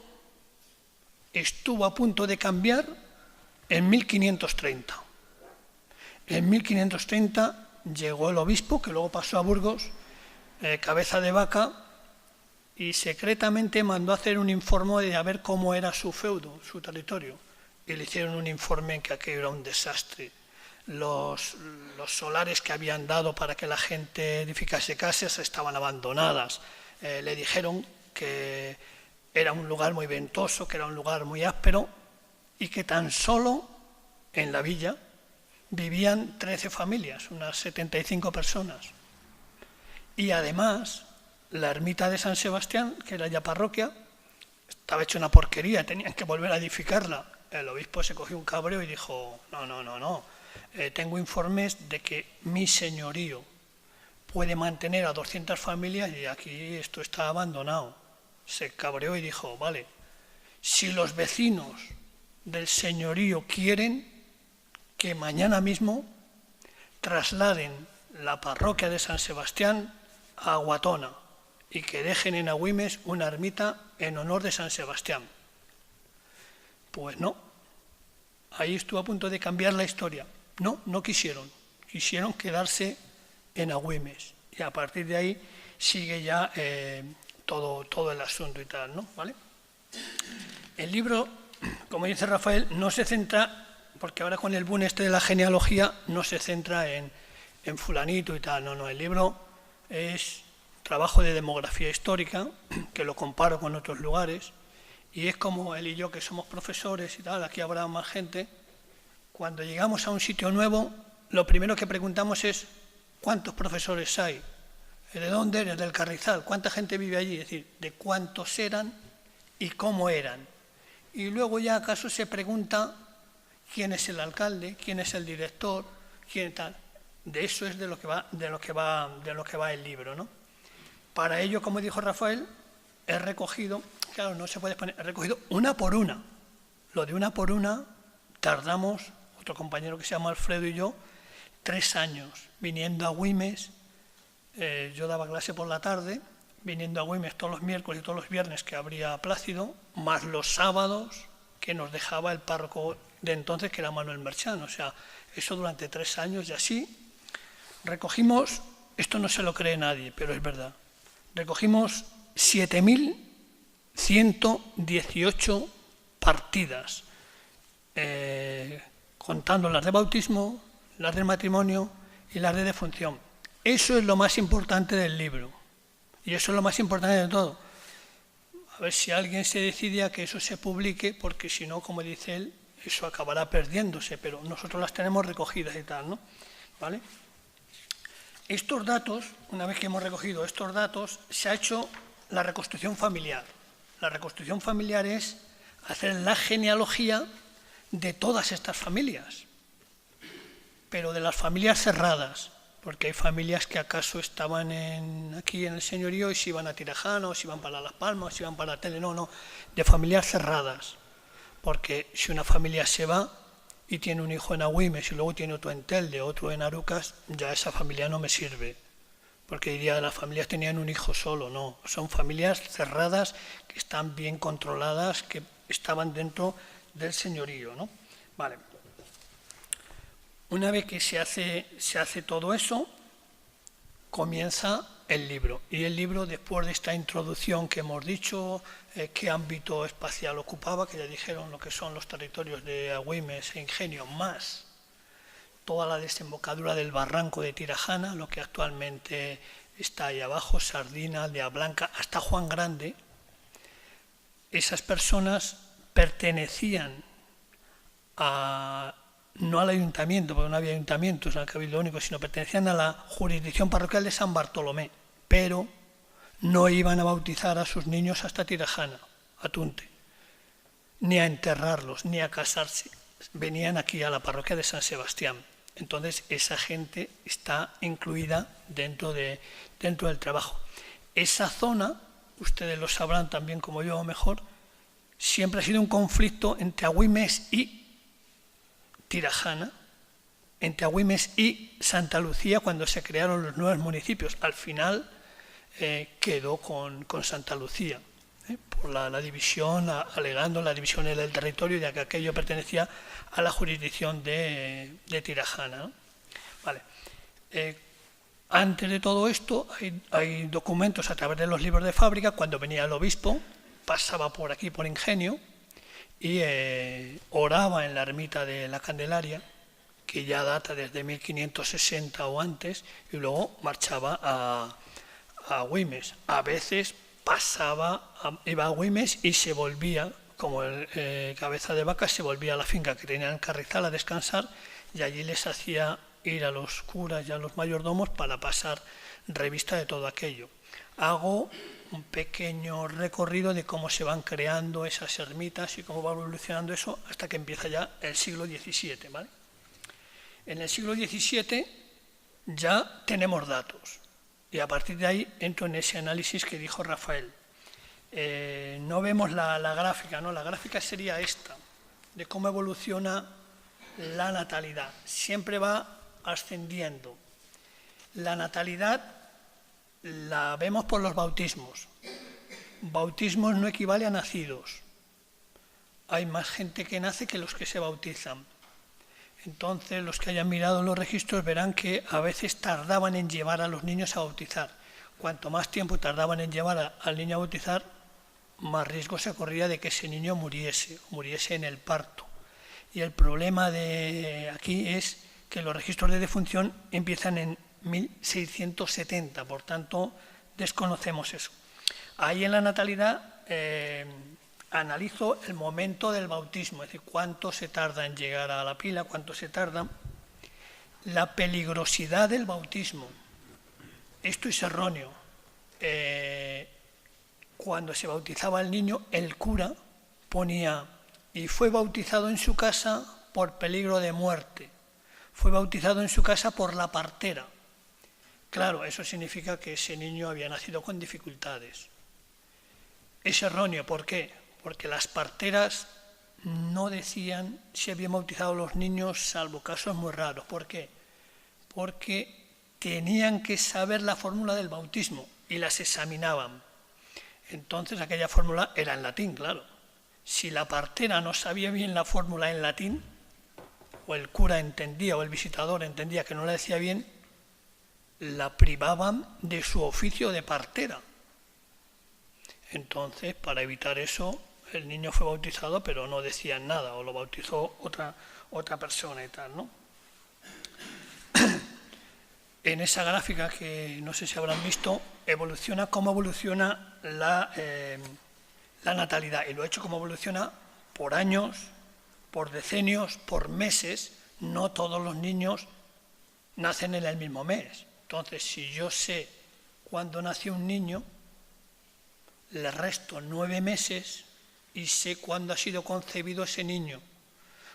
estuvo a punto de cambiar en 1530. En 1530 llegó el obispo, que luego pasó a Burgos, Cabeza de Vaca, y secretamente mandó a hacer un informe de a ver cómo era su feudo, su territorio. Y le hicieron un informe en que aquello era un desastre. Los solares que habían dado para que la gente edificase casas estaban abandonadas. Le dijeron que era un lugar muy ventoso, que era un lugar muy áspero, y que tan solo en la villa vivían 13 familias, unas 75 personas. Y además, la ermita de San Sebastián, que era ya parroquia, estaba hecha una porquería, tenían que volver a edificarla. El obispo se cogió un cabreo y dijo, no, tengo informes de que mi señorío puede mantener a 200 familias y aquí esto está abandonado. Se cabreó y dijo, vale, si los vecinos del señorío quieren que mañana mismo trasladen la parroquia de San Sebastián a Aguatona y que dejen en Agüimes una ermita en honor de San Sebastián. Pues no, ahí estuvo a punto de cambiar la historia. No quisieron quedarse en Agüimes y a partir de ahí sigue ya todo el asunto y tal, ¿no? ¿Vale? El libro, como dice Rafael, no se centra, porque ahora con el boom este de la genealogía no se centra en fulanito y tal, no, el libro es trabajo de demografía histórica, que lo comparo con otros lugares, y es como él y yo que somos profesores y tal, aquí habrá más gente, cuando llegamos a un sitio nuevo, lo primero que preguntamos es ¿cuántos profesores hay? ¿De dónde eres? Del Carrizal. ¿Cuánta gente vive allí? Es decir, de cuántos eran y cómo eran. Y luego ya acaso se pregunta quién es el alcalde, quién es el director, quién tal. De eso es de lo que va el libro, ¿no? Para ello, como dijo Rafael, he recogido, claro, no se puede poner, he recogido una por una. Lo de una por una tardamos, otro compañero que se llama Alfredo y yo, 3 años viniendo a Agüimes. Yo daba clase por la tarde, viniendo a Agüimes todos los miércoles y todos los viernes que habría Plácido, más los sábados que nos dejaba el párroco de entonces, que era Manuel Merchán. O sea, eso durante 3 años y así recogimos, esto no se lo cree nadie, pero es verdad, recogimos 7.118 partidas, contando las de bautismo, las del matrimonio y las de defunción. Eso es lo más importante del libro y eso es lo más importante de todo. A ver si alguien se decide a que eso se publique, porque si no, como dice él, eso acabará perdiéndose, pero nosotros las tenemos recogidas y tal, ¿no? ¿Vale? Estos datos, una vez que hemos recogido estos datos, se ha hecho la reconstrucción familiar. La reconstrucción familiar es hacer la genealogía de todas estas familias, pero de las familias cerradas, porque hay familias que acaso estaban aquí en el señorío y se iban a Tirajana, o se iban para Las Palmas, o se iban para Tele, no, de familias cerradas, porque si una familia se va y tiene un hijo en Agüimes y luego tiene otro en Telde, otro en Arucas, ya esa familia no me sirve, porque diría, las familias tenían un hijo solo, no, son familias cerradas que están bien controladas, que estaban dentro del señorío, ¿no? Vale. Una vez que se hace todo eso, comienza el libro. Y el libro, después de esta introducción que hemos dicho, qué ámbito espacial ocupaba, que ya dijeron lo que son los territorios de Agüimes e Ingenio, más toda la desembocadura del barranco de Tirajana, lo que actualmente está ahí abajo, Sardina, Aldea Blanca, hasta Juan Grande. Esas personas pertenecían no al ayuntamiento, porque no había ayuntamientos en el Cabildo Único, sino pertenecían a la jurisdicción parroquial de San Bartolomé, pero no iban a bautizar a sus niños hasta Tirajana, a Tunte, ni a enterrarlos, ni a casarse. Venían aquí a la parroquia de San Sebastián. Entonces, esa gente está incluida dentro del trabajo. Esa zona, ustedes lo sabrán también como yo o mejor, siempre ha sido un conflicto entre Agüimes y Tirajana, entre Agüimes y Santa Lucía cuando se crearon los nuevos municipios. Al final quedó con Santa Lucía, por la división, alegando la división del territorio, ya que aquello pertenecía a la jurisdicción de Tirajana, ¿no? Vale. Antes de todo esto hay documentos a través de los libros de fábrica. Cuando venía el obispo, pasaba por aquí, por Ingenio, y oraba en la ermita de la Candelaria, que ya data desde 1560 o antes, y luego marchaba a Agüimes. A veces iba a Agüimes y se volvía, como el Cabeza de Vaca, se volvía a la finca que tenía en Carrizal a descansar, y allí les hacía ir a los curas y a los mayordomos para pasar revista de todo aquello. Hago un pequeño recorrido de cómo se van creando esas ermitas y cómo va evolucionando eso hasta que empieza ya el siglo XVII, ¿vale? En el siglo XVII ya tenemos datos y a partir de ahí entro en ese análisis que dijo Rafael. No vemos la gráfica, ¿no? La gráfica sería esta, de cómo evoluciona la natalidad. Siempre va ascendiendo. La natalidad la vemos por los bautismos. Bautismos no equivale a nacidos. Hay más gente que nace que los que se bautizan. Entonces, los que hayan mirado los registros verán que a veces tardaban en llevar a los niños a bautizar. Cuanto más tiempo tardaban en llevar al niño a bautizar, más riesgo se corría de que ese niño muriese en el parto. Y el problema de aquí es que los registros de defunción empiezan en 1670, por tanto, desconocemos eso. Ahí en la natalidad analizo el momento del bautismo, es decir, cuánto se tarda en llegar a la pila, cuánto se tarda. La peligrosidad del bautismo. Esto es erróneo. Cuando se bautizaba el niño, el cura ponía, y fue bautizado en su casa por peligro de muerte. Fue bautizado en su casa por la partera. Claro, eso significa que ese niño había nacido con dificultades. Es erróneo, ¿por qué? Porque las parteras no decían si habían bautizado a los niños, salvo casos muy raros. ¿Por qué? Porque tenían que saber la fórmula del bautismo y las examinaban. Entonces aquella fórmula era en latín, claro. Si la partera no sabía bien la fórmula en latín, o el cura entendía, o el visitador entendía que no la decía bien, la privaban de su oficio de partera. Entonces, para evitar eso, el niño fue bautizado, pero no decían nada, o lo bautizó otra persona y tal, ¿no? En esa gráfica, que no sé si habrán visto, evoluciona cómo evoluciona la natalidad. Y lo he hecho cómo evoluciona por años, por decenios, por meses. No todos los niños nacen en el mismo mes. Entonces, si yo sé cuándo nació un niño, le resto 9 meses y sé cuándo ha sido concebido ese niño.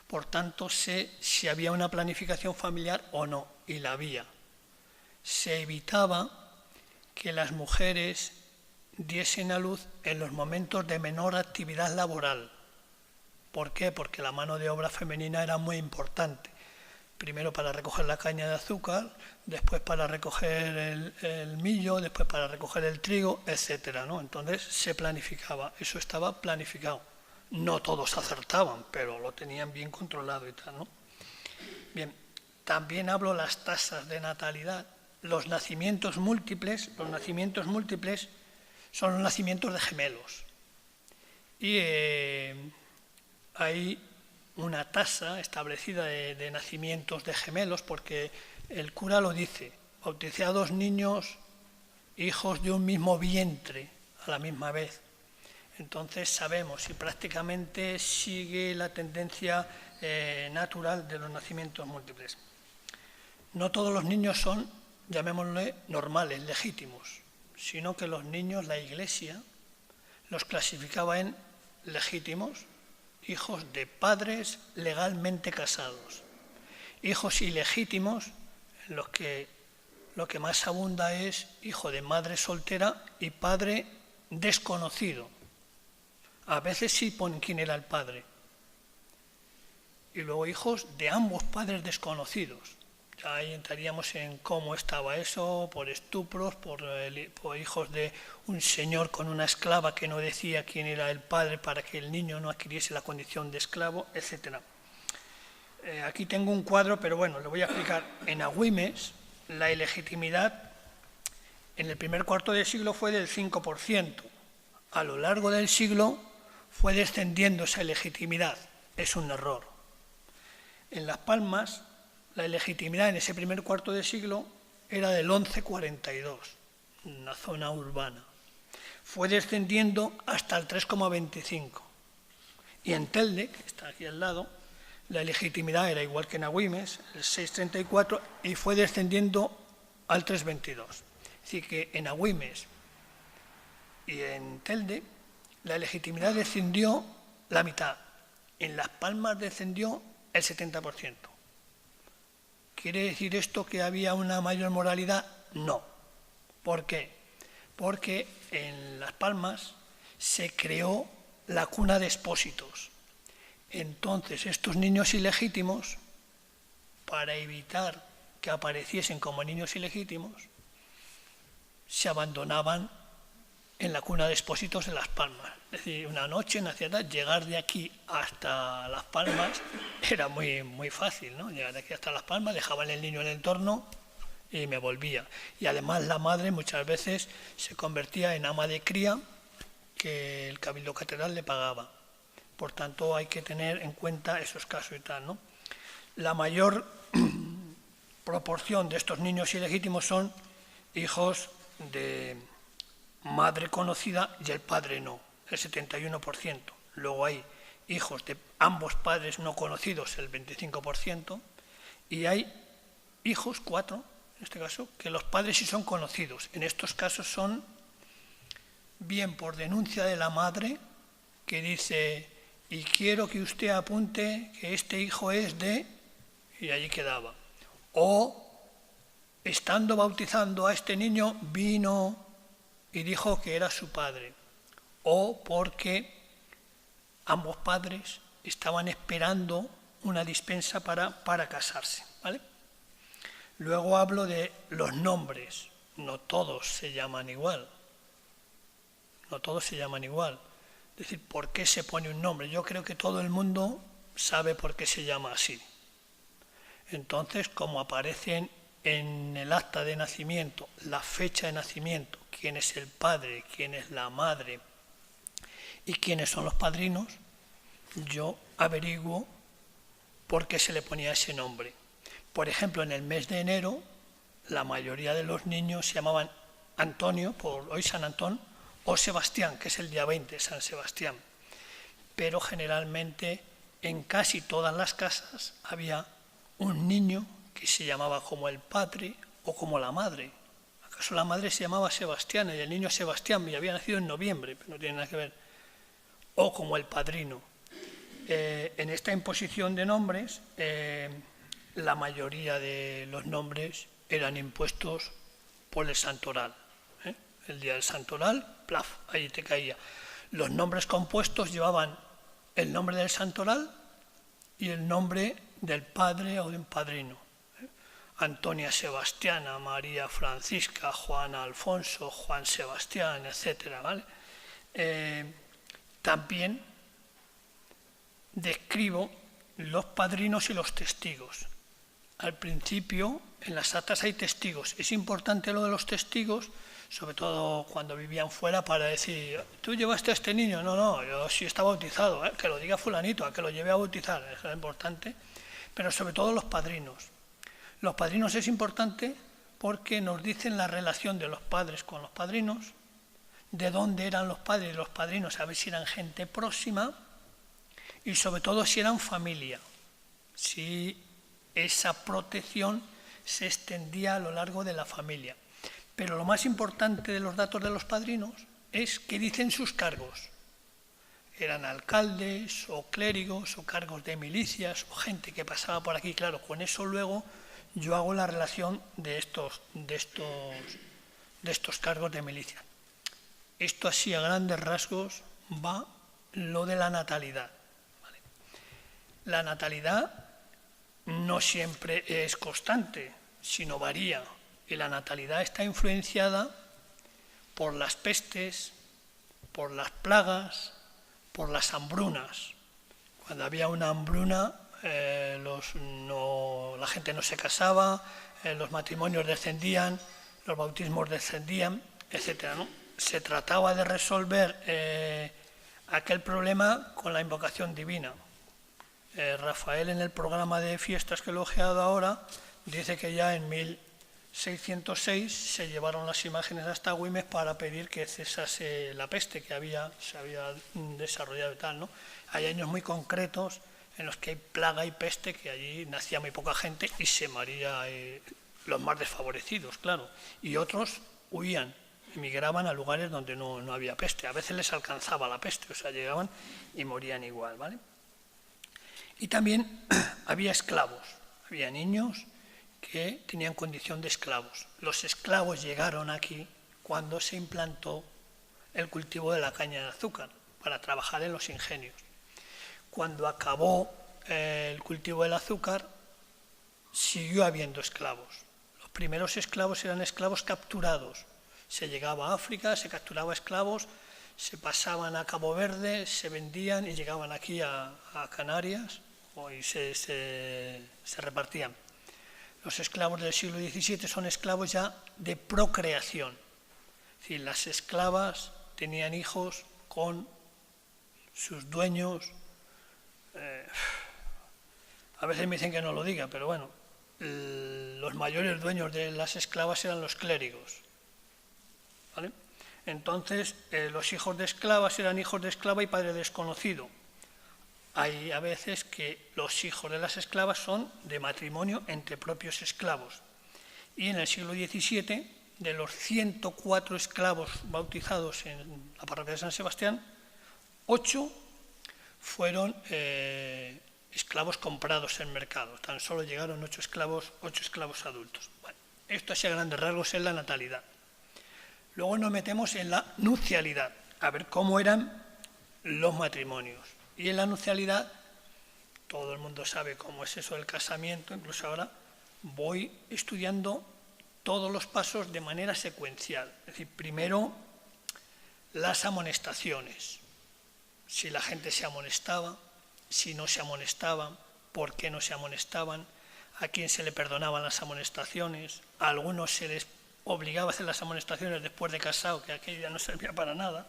Por tanto, sé si había una planificación familiar o no, y la había. Se evitaba que las mujeres diesen a luz en los momentos de menor actividad laboral. ¿Por qué? Porque la mano de obra femenina era muy importante. Primero para recoger la caña de azúcar, después para recoger el millo, después para recoger el trigo, etcétera, ¿no? Entonces se planificaba, eso estaba planificado. No todos acertaban, pero lo tenían bien controlado y tal, ¿no? Bien, también hablo las tasas de natalidad. Los nacimientos múltiples son los nacimientos de gemelos. Y hay una tasa establecida de nacimientos de gemelos, porque el cura lo dice, bauticé a 2 niños, hijos de un mismo vientre, a la misma vez. Entonces sabemos y prácticamente sigue la tendencia natural de los nacimientos múltiples. No todos los niños son, llamémosle, normales, legítimos, sino que los niños, la Iglesia, los clasificaba en legítimos, hijos de padres legalmente casados. Hijos ilegítimos, en los que lo que más abunda es hijo de madre soltera y padre desconocido. A veces sí ponen quién era el padre. Y luego hijos de ambos padres desconocidos. Ya ahí entraríamos en cómo estaba eso, por estupros, por hijos de un señor con una esclava que no decía quién era el padre para que el niño no adquiriese la condición de esclavo, etc. Aquí tengo un cuadro, pero bueno, le voy a explicar. En Agüimes, la ilegitimidad en el primer cuarto de siglo fue del 5%. A lo largo del siglo fue descendiendo esa ilegitimidad. Es un error. En Las Palmas, la ilegitimidad en ese primer cuarto de siglo era del 11,42, una zona urbana. Fue descendiendo hasta el 3,25. Y en Telde, que está aquí al lado, la ilegitimidad era igual que en Agüimes, el 6,34, y fue descendiendo al 3,22. Es decir, que en Agüimes y en Telde la legitimidad descendió la mitad. En Las Palmas descendió el 70%. ¿Quiere decir esto que había una mayor moralidad? No. ¿Por qué? Porque en Las Palmas se creó la cuna de expósitos. Entonces, estos niños ilegítimos, para evitar que apareciesen como niños ilegítimos, se abandonaban en la cuna de expósitos de Las Palmas. Es decir, una noche nacía tal, llegar de aquí hasta Las Palmas era muy fácil, ¿no? Llegar de aquí hasta Las Palmas, dejaban el niño en el entorno y me volvía. Y además la madre muchas veces se convertía en ama de cría que el Cabildo Catedral le pagaba. Por tanto, hay que tener en cuenta esos casos y tal, ¿no? La mayor proporción de estos niños ilegítimos son hijos de madre conocida y el padre no, el 71%. Luego hay hijos de ambos padres no conocidos, el 25%, y hay hijos, 4, en este caso, que los padres sí son conocidos. En estos casos son bien por denuncia de la madre, que dice, y quiero que usted apunte que este hijo es de... y allí quedaba. O, estando bautizando a este niño, vino y dijo que era su padre. O porque ambos padres estaban esperando una dispensa para casarse, ¿vale? Luego hablo de los nombres. No todos se llaman igual. No todos se llaman igual. Es decir, ¿por qué se pone un nombre? Yo creo que todo el mundo sabe por qué se llama así. Entonces, como aparecen en el acta de nacimiento, la fecha de nacimiento, quién es el padre, quién es la madre y quiénes son los padrinos, yo averiguo por qué se le ponía ese nombre. Por ejemplo, en el mes de enero, la mayoría de los niños se llamaban Antonio, por hoy San Antón, o Sebastián, que es el día 20, San Sebastián. Pero generalmente en casi todas las casas había un niño que se llamaba como el padre o como la madre. ¿Acaso la madre se llamaba Sebastián y el niño Sebastián y había nacido en noviembre? Pero no tiene nada que ver. O como el padrino. En esta imposición de nombres, la mayoría de los nombres eran impuestos por el santoral. El día del santoral, plaf, ahí te caía. Los nombres compuestos llevaban el nombre del santoral y el nombre del padre o de un padrino. Antonia Sebastiana, María Francisca, Juana Alfonso, Juan Sebastián, etc. ¿Vale? También describo los padrinos y los testigos. Al principio, en las actas hay testigos. Es importante lo de los testigos, sobre todo cuando vivían fuera, para decir, ¿tú llevaste a este niño? No, no, yo sí está bautizado, que lo diga fulanito, a que lo lleve a bautizar, eso es importante. Pero sobre todo los padrinos. Los padrinos es importante porque nos dicen la relación de los padres con los padrinos, de dónde eran los padres y los padrinos, a ver si eran gente próxima y sobre todo si eran familia, si esa protección se extendía a lo largo de la familia. Pero lo más importante de los datos de los padrinos es que dicen sus cargos. Eran alcaldes o clérigos o cargos de milicias o gente que pasaba por aquí. Claro, con eso luego yo hago la relación de estos cargos de milicia. Esto así a grandes rasgos va lo de la natalidad. ¿Vale? La natalidad no siempre es constante, sino varía. Y la natalidad está influenciada por las pestes, por las plagas, por las hambrunas. Cuando había una hambruna, la gente no se casaba, los matrimonios descendían, los bautismos descendían, etc., ¿no? Se trataba de resolver aquel problema con la invocación divina. Rafael, en el programa de fiestas que he elogiado ahora, dice que ya en 1606 se llevaron las imágenes hasta Güemes para pedir que cesase la peste que se había desarrollado y tal, ¿no? Hay años muy concretos en los que hay plaga y peste, que allí nacía muy poca gente y se moría los más desfavorecidos, claro. Y otros huían, emigraban a lugares donde no había peste. A veces les alcanzaba la peste, o sea, llegaban y morían igual, ¿vale? Y también había esclavos, había niños que tenían condición de esclavos. Los esclavos llegaron aquí cuando se implantó el cultivo de la caña de azúcar para trabajar en los ingenios. Cuando acabó el cultivo del azúcar, siguió habiendo esclavos. Los primeros esclavos eran esclavos capturados. Se llegaba a África, se capturaba esclavos, se pasaban a Cabo Verde, se vendían y llegaban aquí a Canarias y se repartían. Los esclavos del siglo XVII son esclavos ya de procreación. Es decir, las esclavas tenían hijos con sus dueños. A veces me dicen que no lo diga, pero bueno, los mayores dueños de las esclavas eran los clérigos. ¿Vale? Entonces, los hijos de esclavas eran hijos de esclava y padre desconocido. Hay a veces que los hijos de las esclavas son de matrimonio entre propios esclavos. Y en el siglo XVII, de los 104 esclavos bautizados en la parroquia de San Sebastián, 8 fueron esclavos comprados en mercado. Tan solo llegaron 8 esclavos adultos. Bueno, esto así a grandes rasgos es la natalidad. Luego nos metemos en la nupcialidad, a ver cómo eran los matrimonios. Y en la nupcialidad, todo el mundo sabe cómo es eso del casamiento, incluso ahora voy estudiando todos los pasos de manera secuencial. Es decir, primero las amonestaciones, si la gente se amonestaba, si no se amonestaban, por qué no se amonestaban, a quién se le perdonaban las amonestaciones, a algunos se les obligaba a hacer las amonestaciones después de casado, que aquello ya no servía para nada,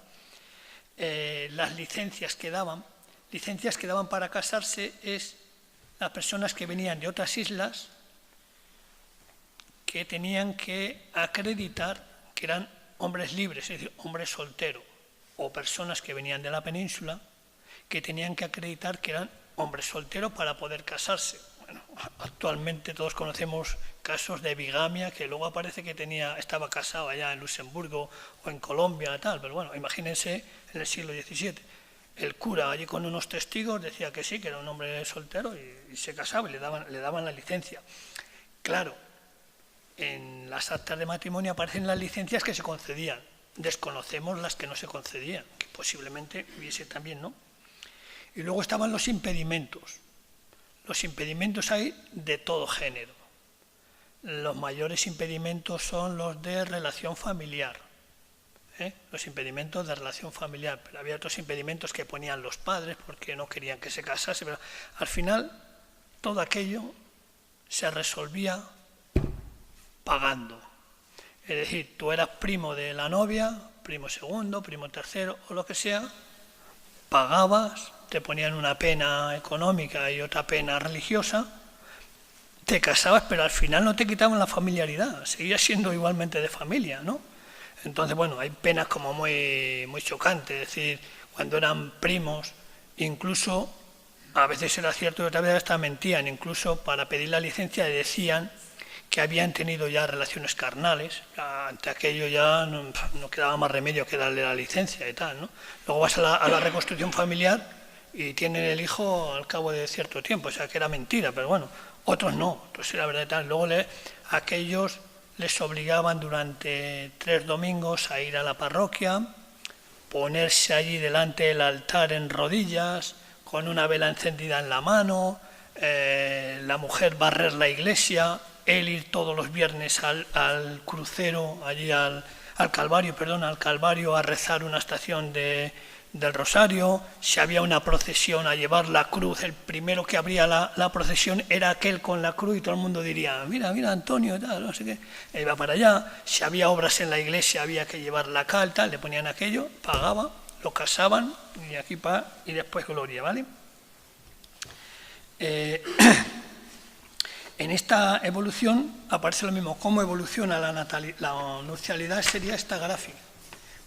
las licencias que daban para casarse es las personas que venían de otras islas que tenían que acreditar que eran hombres libres, es decir, hombres solteros, o personas que venían de la península que tenían que acreditar que eran hombres solteros para poder casarse. Bueno, actualmente todos conocemos casos de bigamia, que luego aparece que estaba casado allá en Luxemburgo o en Colombia, tal, pero bueno, imagínense en el siglo XVII. El cura allí con unos testigos decía que sí, que era un hombre soltero y se casaba y le daban la licencia. Claro, en las actas de matrimonio aparecen las licencias que se concedían. Desconocemos las que no se concedían, que posiblemente hubiese también, ¿no? Y luego estaban los impedimentos. Los impedimentos hay de todo género. Los mayores impedimentos son los de relación familiar. Los impedimentos de relación familiar, pero había otros impedimentos que ponían los padres porque no querían que se casase, pero al final todo aquello se resolvía pagando. Es decir, tú eras primo de la novia, primo segundo, primo tercero o lo que sea, pagabas, te ponían una pena económica y otra pena religiosa, te casabas, pero al final no te quitaban la familiaridad, seguías siendo igualmente de familia, ¿no? Entonces, bueno, hay penas como muy chocantes, es decir, cuando eran primos, incluso, a veces era cierto y otras veces hasta mentían, incluso para pedir la licencia decían que habían tenido ya relaciones carnales, ante aquello ya no quedaba más remedio que darle la licencia y tal, ¿no? Luego vas a la reconstrucción familiar y tienen el hijo al cabo de cierto tiempo, o sea que era mentira, pero bueno, otros no, otros era verdad y tal. Luego aquellos les obligaban durante 3 domingos a ir a la parroquia, ponerse allí delante del altar en rodillas, con una vela encendida en la mano, la mujer barrer la iglesia, él ir todos los viernes al crucero, allí al Calvario a rezar una estación del Rosario. Si había una procesión a llevar la cruz, el primero que abría la procesión era aquel con la cruz y todo el mundo diría, mira, Antonio, tal, no sé qué, e iba para allá. Si había obras en la iglesia había que llevarla acá, tal, le ponían aquello, pagaba, lo casaban y después gloria, ¿vale? En esta evolución aparece lo mismo. ¿Cómo evoluciona la nupcialidad? Sería esta gráfica.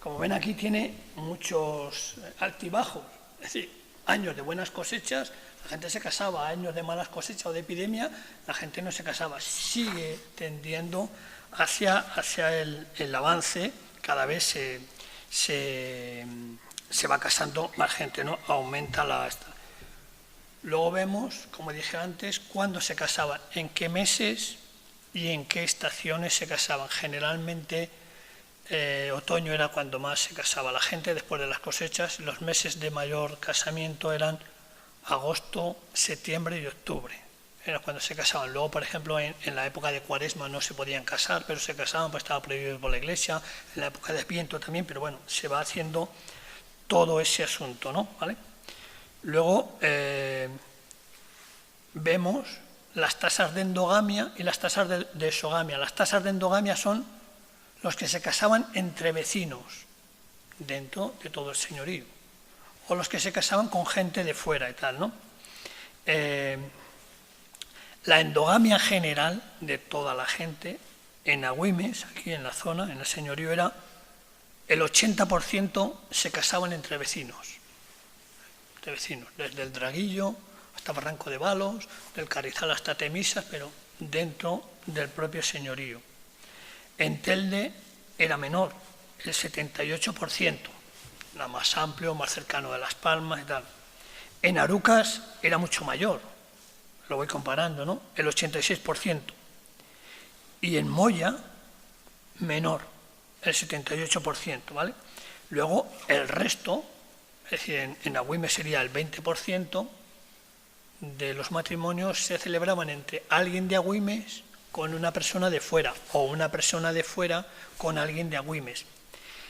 Como ven aquí tiene muchos altibajos, es decir, años de buenas cosechas, la gente se casaba, años de malas cosechas o de epidemia, la gente no se casaba. Sigue tendiendo hacia el avance, cada vez se va casando más gente, ¿no? Aumenta esta. Luego vemos, como dije antes, cuándo se casaban, en qué meses y en qué estaciones se casaban. Generalmente otoño era cuando más se casaba la gente después de las cosechas. Los meses de mayor casamiento eran agosto, septiembre y octubre. Era cuando se casaban. Luego, por ejemplo, en la época de Cuaresma no se podían casar, pero se casaban, pues estaba prohibido por la Iglesia. En la época de Adviento también, pero bueno, se va haciendo todo ese asunto, ¿no? ¿Vale? Luego vemos las tasas de endogamia y las tasas de exogamia. Las tasas de endogamia son los que se casaban entre vecinos dentro de todo el señorío, o los que se casaban con gente de fuera y tal, ¿no? La endogamia general de toda la gente en Agüimes, aquí en la zona, en el señorío, era el 80% se casaban entre vecinos. Desde el Draguillo hasta Barranco de Balos, del Carrizal hasta Temisas, pero dentro del propio señorío. En Telde era menor, el 78%, era más amplio, más cercano de Las Palmas y tal. En Arucas era mucho mayor, lo voy comparando, ¿no? El 86%. Y en Moya, menor, el 78%, ¿vale? Luego, el resto, es decir, en Agüimes sería el 20% de los matrimonios se celebraban entre alguien de Agüimes con una persona de fuera, o una persona de fuera con alguien de Agüimes.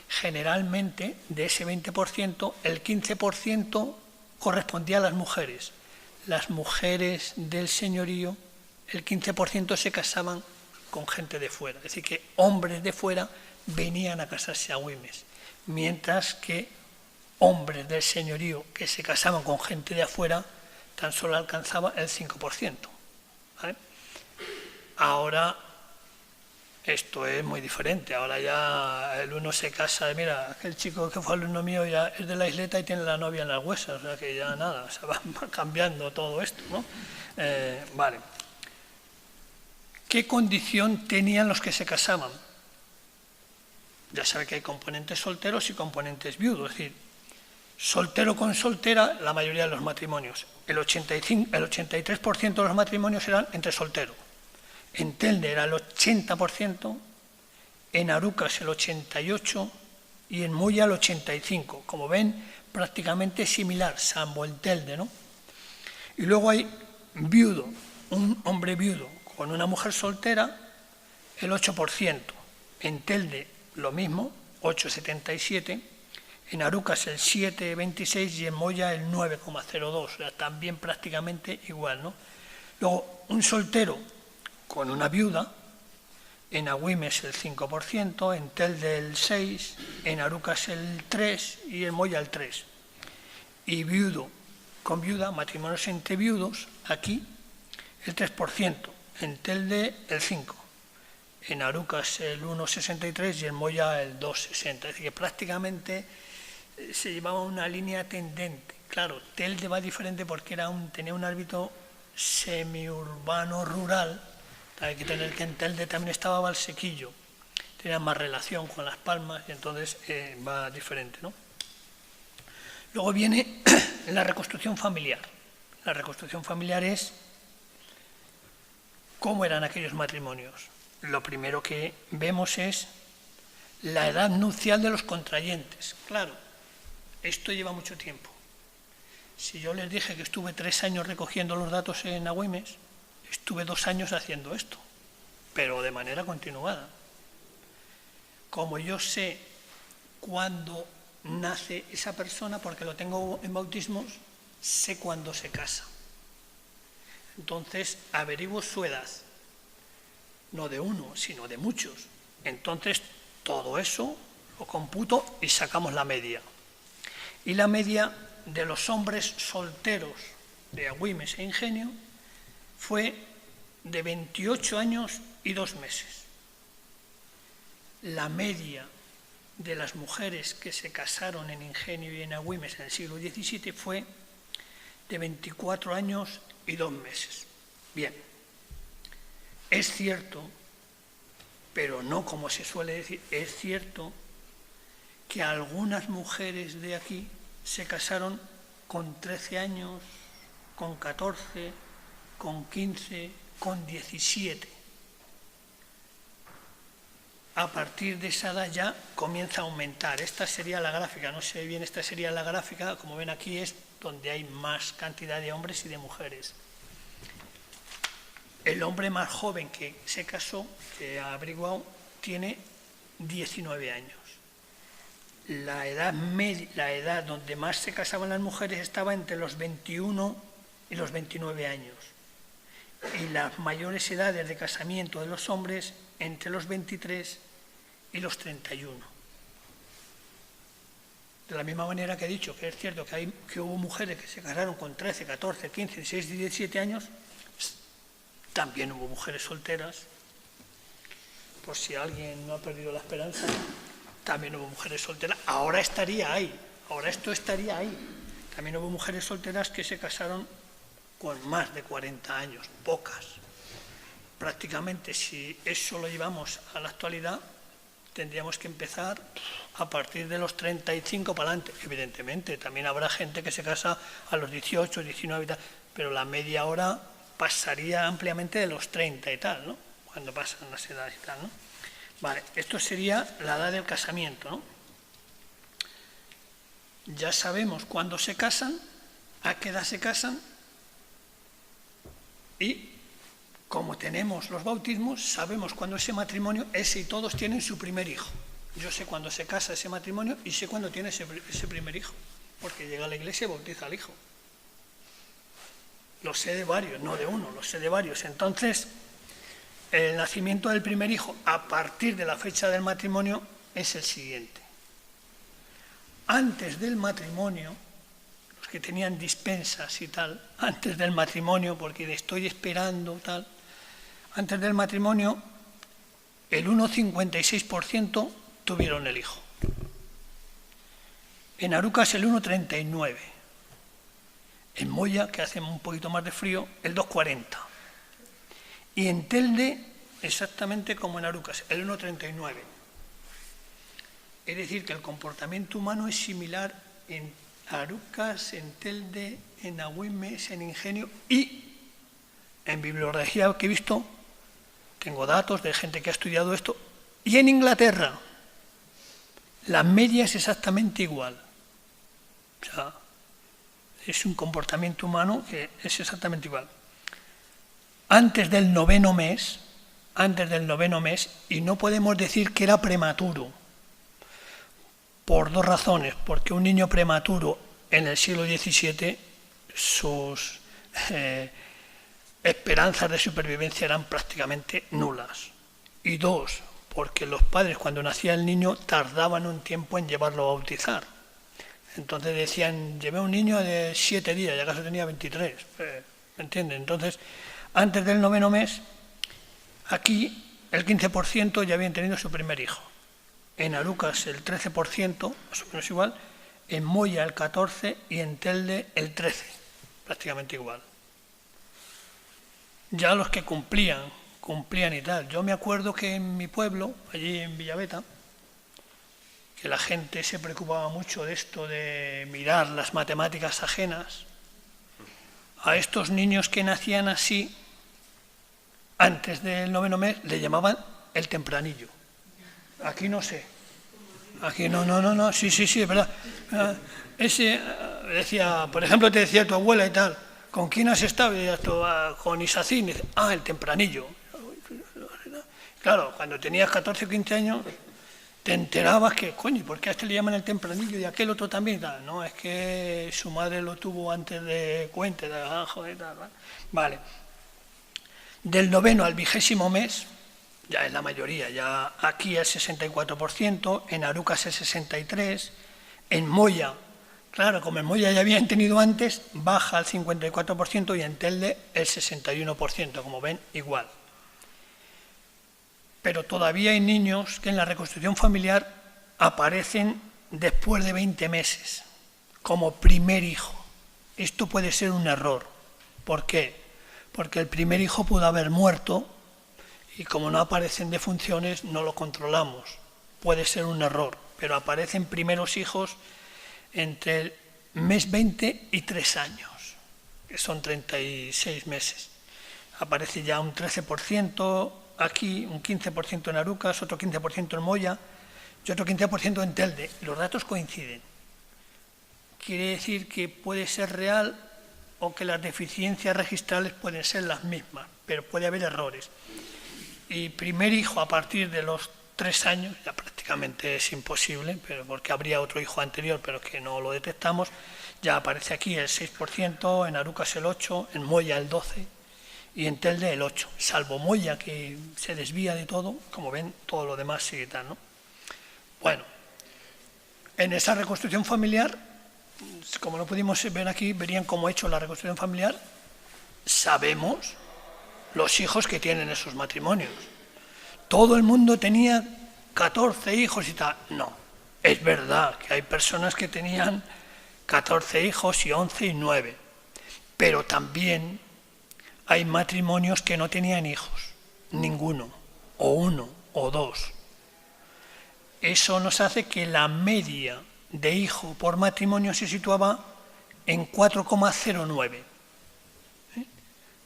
Generalmente, de ese 20%, el 15% correspondía a las mujeres. Las mujeres del señorío, el 15% se casaban con gente de fuera. Es decir, que hombres de fuera venían a casarse a Agüimes, mientras que hombres del señorío que se casaban con gente de afuera tan solo alcanzaba el 5%. ¿Vale? Ahora esto es muy diferente. Ahora ya el uno se casa, mira, aquel chico que fue alumno mío ya es de la isleta y tiene la novia en las huesas, o sea que ya nada, se va cambiando todo esto, ¿no? Vale. ¿Qué condición tenían los que se casaban? Ya sabe que hay componentes solteros y componentes viudos, es decir, soltero con soltera, la mayoría de los matrimonios. El 83% de los matrimonios eran entre solteros. En Telde era el 80%, en Arucas el 88% y en Moya el 85%. Como ven, prácticamente similar, salvo el Telde, ¿no? Y luego hay viudo, un hombre viudo con una mujer soltera, el 8%. En Telde lo mismo, 8,77%. En Arucas el 7,26% y en Moya el 9,02%. O sea, también prácticamente igual, ¿no? Luego, un soltero con una viuda, en Agüimes el 5%, en Telde el 6%, en Arucas el 3% y en Moya el 3%. Y viudo con viuda, matrimonios entre viudos, aquí el 3%, en Telde el 5%, en Arucas el 1,63% y en Moya el 2,60%. Es decir, que prácticamente se llevaba una línea tendente. Claro, Telde va diferente porque tenía un ámbito semiurbano rural. Hay que tener que en Telde también estaba Valsequillo, tenía más relación con Las Palmas y entonces va diferente, ¿no? Luego viene la reconstrucción familiar. La reconstrucción familiar es cómo eran aquellos matrimonios. Lo primero que vemos es la edad nupcial de los contrayentes. Claro, esto lleva mucho tiempo. Si yo les dije que estuve 3 años recogiendo los datos en Agüimes, estuve 2 años haciendo esto, pero de manera continuada. Como yo sé cuándo nace esa persona, porque lo tengo en bautismos, sé cuándo se casa. Entonces averiguo su edad, no de uno, sino de muchos. Entonces todo eso lo computo y sacamos la media. Y la media de los hombres solteros de Agüimes e Ingenio fue de 28 años y 2 meses. La media de las mujeres que se casaron en Ingenio y en Agüimes en el siglo XVII fue de 24 años y 2 meses. Bien, es cierto, pero no como se suele decir, es cierto que algunas mujeres de aquí se casaron con 13 años, con 14, con 15, con 17. A partir de esa edad ya comienza a aumentar. Esta sería la gráfica, no sé bien, esta sería la gráfica, como ven aquí es donde hay más cantidad de hombres y de mujeres. El hombre más joven que se casó, que ha averiguado, tiene 19 años. La edad media, la edad donde más se casaban las mujeres estaba entre los 21 y los 29 años. Y las mayores edades de casamiento de los hombres entre los 23 y los 31. De la misma manera que he dicho que es cierto que hubo mujeres que se casaron con 13, 14, 15, 16 y 17 años, también hubo mujeres solteras. Por si alguien no ha perdido la esperanza, también hubo mujeres solteras. Ahora estaría ahí, ahora esto estaría ahí. También hubo mujeres solteras que se casaron con más de 40 años, pocas. Prácticamente, si eso lo llevamos a la actualidad, tendríamos que empezar a partir de los 35 para adelante. Evidentemente, también habrá gente que se casa a los 18, 19 y tal, pero la media ahora pasaría ampliamente de los 30 y tal, ¿no? Cuando pasan las edades y tal, ¿no? Vale, esto sería la edad del casamiento, ¿no? Ya sabemos cuándo se casan, a qué edad se casan, y como tenemos los bautismos, sabemos cuándo ese matrimonio, ese y todos tienen su primer hijo. Yo sé cuándo se casa ese matrimonio y sé cuándo tiene ese primer hijo, porque llega a la iglesia y bautiza al hijo. Lo sé de varios, no de uno, lo sé de varios. Entonces, el nacimiento del primer hijo a partir de la fecha del matrimonio es el siguiente. Antes del matrimonio, los que tenían dispensas y tal, antes del matrimonio, porque le estoy esperando tal, antes del matrimonio, el 1,56% tuvieron el hijo. En Arucas el 1,39%. En Moya, que hace un poquito más de frío, el 2,40%. Y en Telde, exactamente como en Arucas, el 1,39%. Es decir, que el comportamiento humano es similar en Arucas, en Telde, en Agüimes, en Ingenio y en bibliografía que he visto, tengo datos de gente que ha estudiado esto, y en Inglaterra la media es exactamente igual. O sea, es un comportamiento humano que es exactamente igual. Antes del 9º mes, y no podemos decir que era prematuro, por 2 razones. Porque un niño prematuro en el siglo XVII, sus esperanzas de supervivencia eran prácticamente nulas. y 2, porque los padres cuando nacía el niño tardaban un tiempo en llevarlo a bautizar. Entonces decían, llevé a un niño de 7 días, y acaso tenía 23, ¿me entienden? Entonces, antes del 9º mes, aquí el 15% ya habían tenido su primer hijo. En Arucas el 13%, más o menos igual, en Moya el 14% y en Telde el 13%, prácticamente igual. Ya los que cumplían y tal. Yo me acuerdo que en mi pueblo, allí en Villaveta, que la gente se preocupaba mucho de esto de mirar las matemáticas ajenas, a estos niños que nacían así, antes del 9º mes, le llamaban el tempranillo. Aquí no sé. Aquí no, sí, es verdad. Ese decía, por ejemplo, te decía tu abuela y tal, ¿con quién has estado? Y con Isacín. Y dice, el tempranillo. Claro, cuando tenías 14 o 15 años, te enterabas que, coño, ¿por qué a este le llaman el tempranillo y a aquel otro también? No, es que su madre lo tuvo antes de Cuente, de joder, tal. Vale. Del 9º al 20º mes, ya es la mayoría, ya aquí el 64%, en Arucas el 63%, en Moya, claro, como en Moya ya habían tenido antes, baja al 54% y en Telde el 61%, como ven, igual. Pero todavía hay niños que en la reconstrucción familiar aparecen después de 20 meses, como primer hijo. Esto puede ser un error. ¿Por qué? Porque el primer hijo pudo haber muerto y como no aparecen defunciones no lo controlamos. Puede ser un error, pero aparecen primeros hijos entre el mes 20 y 3 años, que son 36 meses. Aparece ya un 13%, aquí un 15% en Arucas, otro 15% en Moya y otro 15% en Telde. Los datos coinciden. Quiere decir que puede ser real o que las deficiencias registrales pueden ser las mismas, pero puede haber errores. Y primer hijo a partir de los 3 años, ya prácticamente es imposible, pero porque habría otro hijo anterior, pero que no lo detectamos, ya aparece aquí el 6%, en Arucas el 8%, en Moya el 12%, y en Telde el 8%, salvo Moya, que se desvía de todo, como ven, todo lo demás sigue tal, ¿no? Bueno, en esa reconstrucción familiar, como no pudimos ver aquí, verían cómo he hecho la reconstrucción familiar, sabemos los hijos que tienen esos matrimonios. Todo el mundo tenía 14 hijos y tal. No, es verdad que hay personas que tenían 14 hijos y 11 y 9, pero también hay matrimonios que no tenían hijos, ninguno, o 1 o 2. Eso nos hace que la media de hijo por matrimonio se situaba en 4,09.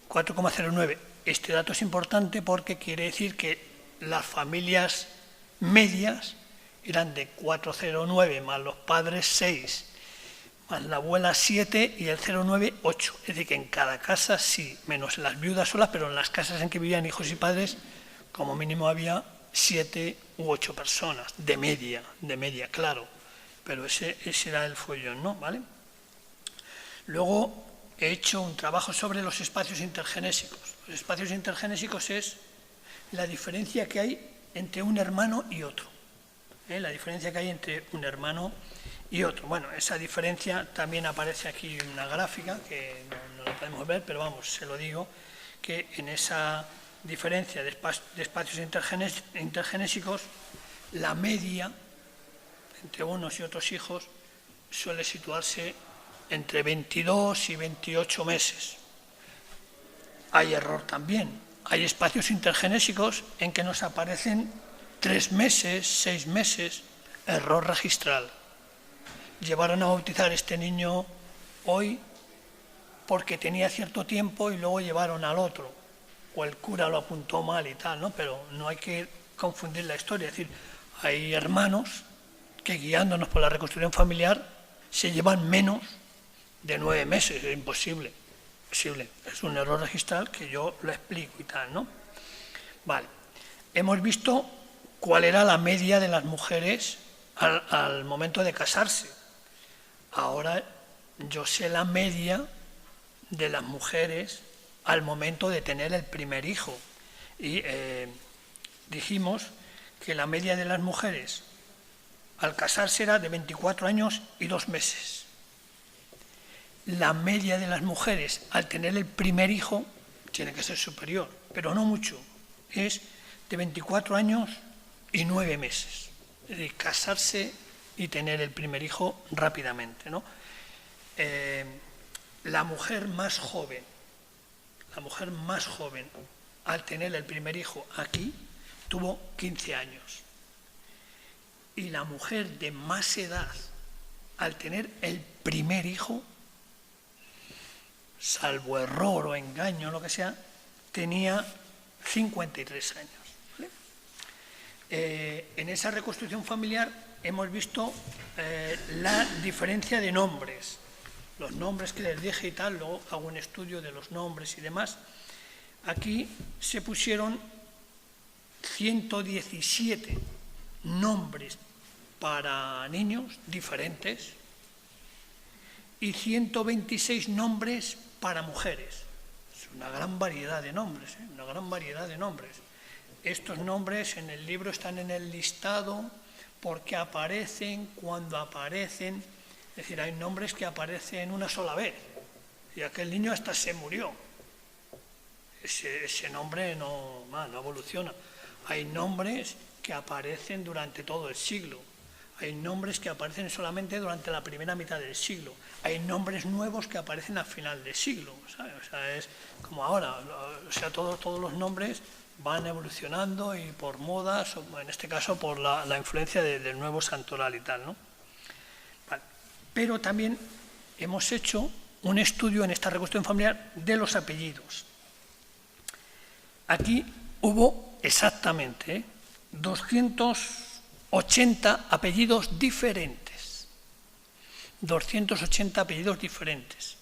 4,09. Este dato es importante porque quiere decir que las familias medias eran de 4,09 más los padres 6, más la abuela 7 y el 0,9, 8. Es decir, que en cada casa sí, menos en las viudas solas, pero en las casas en que vivían hijos y padres, como mínimo había 7 u 8 personas, de media, claro. Pero ese era el follón, ¿no? ¿Vale? Luego he hecho un trabajo sobre los espacios intergenésicos. Los espacios intergenésicos es la diferencia que hay entre un hermano y otro. La diferencia que hay entre un hermano y otro. Bueno, esa diferencia también aparece aquí en una gráfica, que no la podemos ver, pero vamos, se lo digo, que en esa diferencia de espacios intergenésicos, la media entre unos y otros hijos suele situarse entre 22 y 28 meses. Hay error también. Hay espacios intergenésicos en que nos aparecen 3 meses, 6 meses, error registral. Llevaron a bautizar este niño hoy porque tenía cierto tiempo y luego llevaron al otro, o el cura lo apuntó mal y tal, ¿no? Pero no hay que confundir la historia. Es decir, hay hermanos que guiándonos por la reconstrucción familiar se llevan menos de 9 meses, es imposible. Es un error registral que yo lo explico y tal, ¿no? Vale. Hemos visto cuál era la media de las mujeres al momento de casarse. Ahora yo sé la media de las mujeres al momento de tener el primer hijo. Y dijimos que la media de las mujeres al casarse era de 24 años y 2 meses. La media de las mujeres al tener el primer hijo tiene que ser superior, pero no mucho, es de 24 años y 9 meses. Es decir, casarse y tener el primer hijo rápidamente, ¿no? La mujer más joven al tener el primer hijo aquí tuvo 15 años. Y la mujer de más edad al tener el primer hijo, salvo error o engaño o lo que sea, tenía 53 años. ¿Vale? En esa reconstrucción familiar hemos visto la diferencia de nombres. Los nombres que les dije y tal, luego hago un estudio de los nombres y demás. Aquí se pusieron 117 nombres para niños diferentes y 126 nombres para mujeres. Es una gran variedad de nombres, una gran variedad de nombres. Estos nombres en el libro están en el listado porque aparecen cuando aparecen. Es decir, hay nombres que aparecen una sola vez y aquel niño hasta se murió. Ese nombre no evoluciona. Hay nombres que aparecen durante todo el siglo. Hay nombres que aparecen solamente durante la primera mitad del siglo. Hay nombres nuevos que aparecen al final del siglo, ¿sabes? O sea, es como ahora. O sea, todos los nombres van evolucionando y por modas, o en este caso por la influencia del nuevo santoral y tal, ¿no? Vale. Pero también hemos hecho un estudio en esta reconstrucción familiar de los apellidos. Aquí hubo exactamente 280 apellidos diferentes. 280 apellidos diferentes.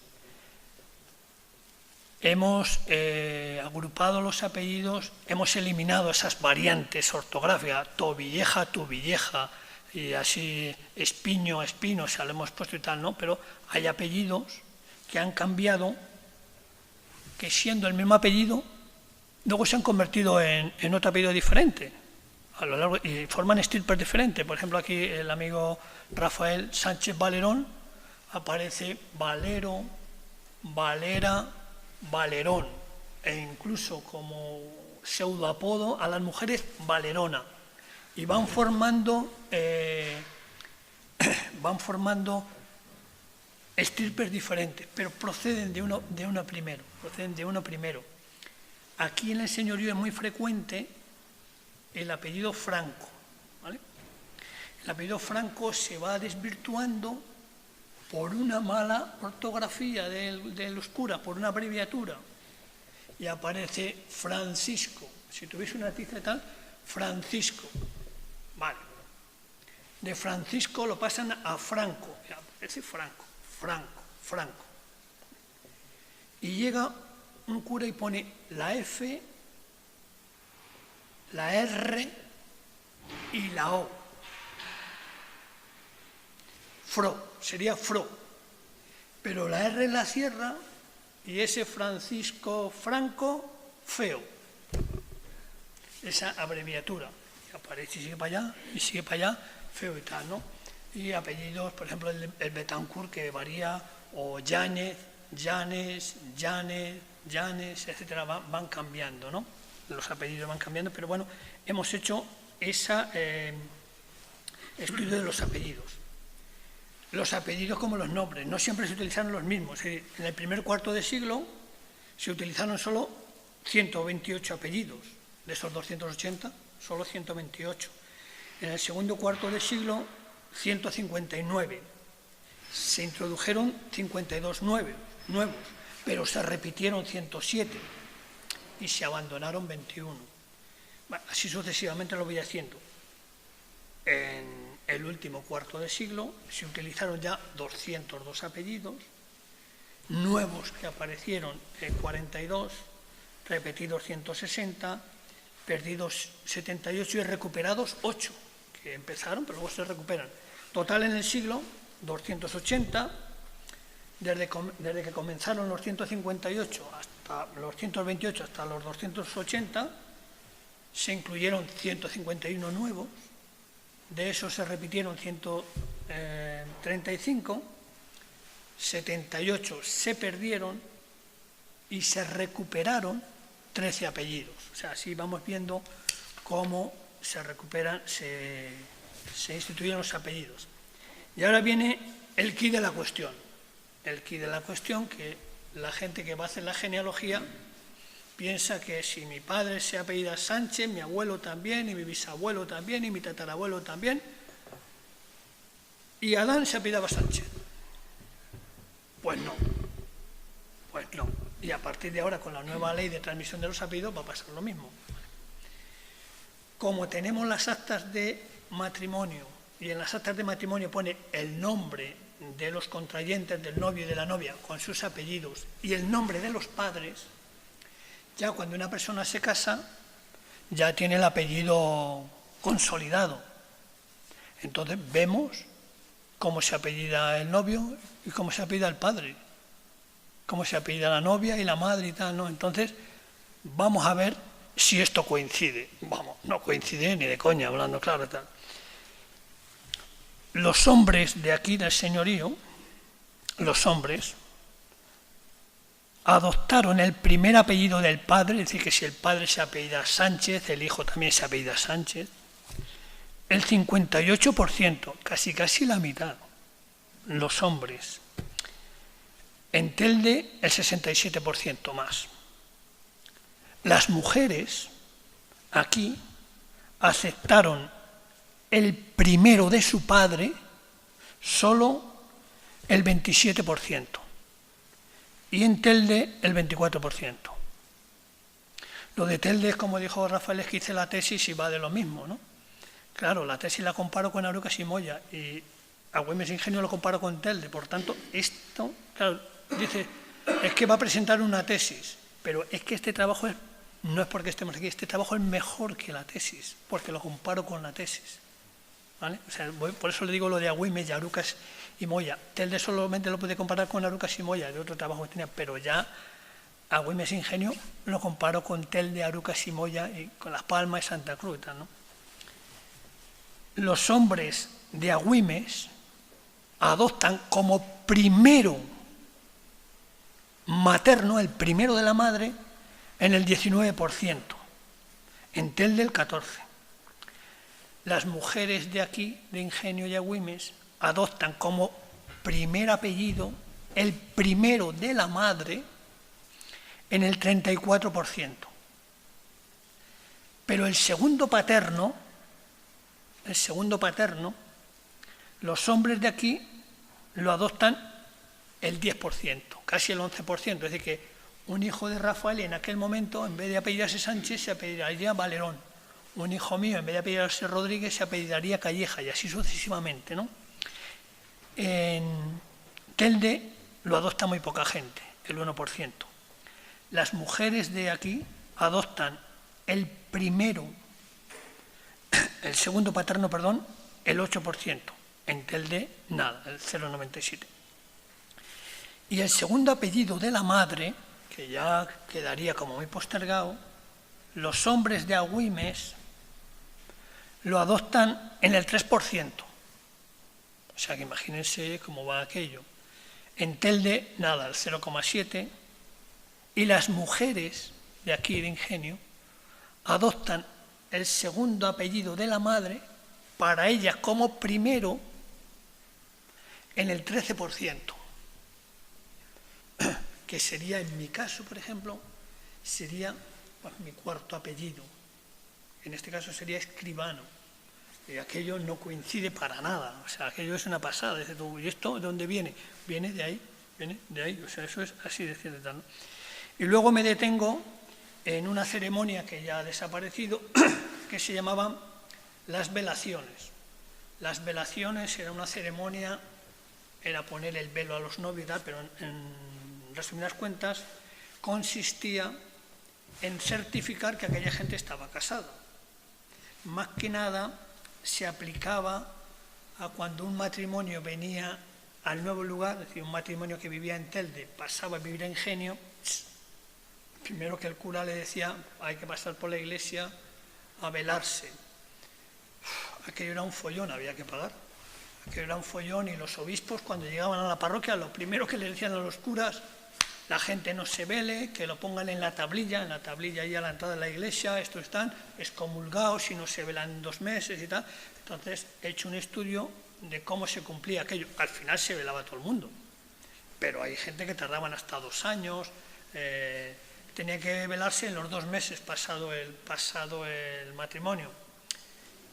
Hemos agrupado los apellidos, hemos eliminado esas variantes ortográficas, Tobilleja, Tubilleja, y así Espiño, Espino, se lo hemos puesto y tal, ¿no? Pero hay apellidos que han cambiado, que siendo el mismo apellido, luego se han convertido en otro apellido diferente, a lo largo, y forman estirpes diferentes. Por ejemplo, aquí el amigo Rafael Sánchez Valerón aparece Valero, Valera, Valerón, e incluso como pseudoapodo a las mujeres Valerona, y van formando estirpes diferentes, pero proceden de uno primero. Aquí en el señorío es muy frecuente el apellido Franco, ¿vale? El apellido Franco se va desvirtuando por una mala ortografía del oscura, por una abreviatura, y aparece Francisco. Si tuviese una tiza y tal, Francisco, vale. De Francisco lo pasan a Franco, y aparece Franco. Y llega un cura y pone la F, la R y la O. Fro, sería Fro. Pero la R la cierra y ese Francisco Franco, feo. Esa abreviatura. Y aparece y sigue para allá, y sigue para allá, feo y tal, ¿no? Y apellidos, por ejemplo, el Betancourt, que varía, o Yáñez, Llanes, etcétera, van cambiando, ¿no? Los apellidos van cambiando, pero bueno, hemos hecho ese estudio de los apellidos. Los apellidos como los nombres, no siempre se utilizaron los mismos. En el primer cuarto de siglo se utilizaron solo 128 apellidos, de esos 280, solo 128. En el segundo cuarto de siglo, 159. Se introdujeron 52 nuevos, pero se repitieron 107 y se abandonaron 21. Bueno, así sucesivamente lo voy haciendo. En el último cuarto de siglo se utilizaron ya 202 apellidos, nuevos que aparecieron 42, repetidos 160, perdidos 78 y recuperados 8, que empezaron pero luego se recuperan. Total en el siglo 280, desde que comenzaron los 158 hasta los 128 hasta los 280, se incluyeron 151 nuevos, de esos se repitieron 135, 78 se perdieron y se recuperaron 13 apellidos. O sea, así vamos viendo cómo se recuperan, se instituyen los apellidos. Y ahora viene el quid de la cuestión. El quid de la cuestión, que la gente que va a hacer la genealogía piensa que si mi padre se apellida Sánchez, mi abuelo también, y mi bisabuelo también, y mi tatarabuelo también, y Adán se apellidaba Sánchez. Pues no. Pues no. Y a partir de ahora, con la nueva ley de transmisión de los apellidos, va a pasar lo mismo. Como tenemos las actas de matrimonio, y en las actas de matrimonio pone el nombre de los contrayentes, del novio y de la novia, con sus apellidos, y el nombre de los padres, ya cuando una persona se casa, ya tiene el apellido consolidado. Entonces vemos cómo se apellida el novio y cómo se apellida el padre, cómo se apellida la novia y la madre y tal, ¿no? Entonces vamos a ver si esto coincide. Vamos, no coincide ni de coña, hablando claro, tal. Los hombres de aquí del señorío, los hombres, adoptaron el primer apellido del padre, es decir, que si el padre se apellida Sánchez, el hijo también se apellida Sánchez, el 58%, casi la mitad, los hombres. En Telde, el 67% más. Las mujeres, aquí, aceptaron el primero de su padre solo el 27%. Y en Telde, el 24%. Lo de Telde es, como dijo Rafael, es que hice la tesis y va de lo mismo, ¿no? Claro, la tesis la comparo con Arucas y Moya, y a Güemes Ingenio lo comparo con Telde. Por tanto, esto, claro, dice, es que va a presentar una tesis, pero es que este trabajo no es porque estemos aquí, este trabajo es mejor que la tesis, porque lo comparo con la tesis. ¿Vale? O sea, por eso le digo lo de Agüimes, Arucas y Moya. Telde solamente lo puede comparar con Arucas y Moya, de otro trabajo que tenía, pero ya Agüimes Ingenio lo comparo con Telde, Arucas y Moya, y con Las Palmas y Santa Cruz, ¿no? Los hombres de Agüimes adoptan como primero materno, el primero de la madre, en el 19%, en Telde el 14%. Las mujeres de aquí, de Ingenio y Agüimes, adoptan como primer apellido el primero de la madre en el 34%. Pero el segundo paterno, los hombres de aquí lo adoptan el 10%, casi el 11%. Es decir, que un hijo de Rafael en aquel momento, en vez de apellidarse Sánchez, se apellidaría Valerón. Un hijo mío, en vez de apellidarse Rodríguez, se apellidaría Calleja, y así sucesivamente, ¿no? En Telde lo adopta muy poca gente, el 1%. Las mujeres de aquí adoptan el segundo paterno, el 8%. En Telde, nada, el 0,97%. Y el segundo apellido de la madre, que ya quedaría como muy postergado, los hombres de Agüimes lo adoptan en el 3%. O sea que imagínense cómo va aquello. En Telde, nada, el 0,7%. Y las mujeres de aquí de Ingenio adoptan el segundo apellido de la madre, para ellas como primero, en el 13%. Que sería, en mi caso, por ejemplo, sería pues, mi cuarto apellido. En este caso sería Escribano. Y aquello no coincide para nada. O sea, aquello es una pasada. Dices tú, ¿y esto de dónde viene? Viene de ahí. O sea, eso es así de cierto, ¿no? Y luego me detengo en una ceremonia que ya ha desaparecido, que se llamaban las velaciones. Las velaciones era una ceremonia, era poner el velo a los novios y tal, pero en resumidas cuentas consistía en certificar que aquella gente estaba casada. Más que nada se aplicaba a cuando un matrimonio venía al nuevo lugar, es decir, un matrimonio que vivía en Telde pasaba a vivir en Ingenio. Primero que el cura le decía, hay que pasar por la iglesia a velarse. Aquello era un follón, había que pagar. Aquello era un follón y los obispos cuando llegaban a la parroquia lo primero que les decían a los curas, la gente no se vele, que lo pongan en la tablilla ahí a la entrada de la iglesia, estos están excomulgados y no se velan en 2 meses y tal. Entonces he hecho un estudio de cómo se cumplía aquello. Al final se velaba todo el mundo, pero hay gente que tardaban hasta 2 años, tenía que velarse en los 2 meses pasado el matrimonio.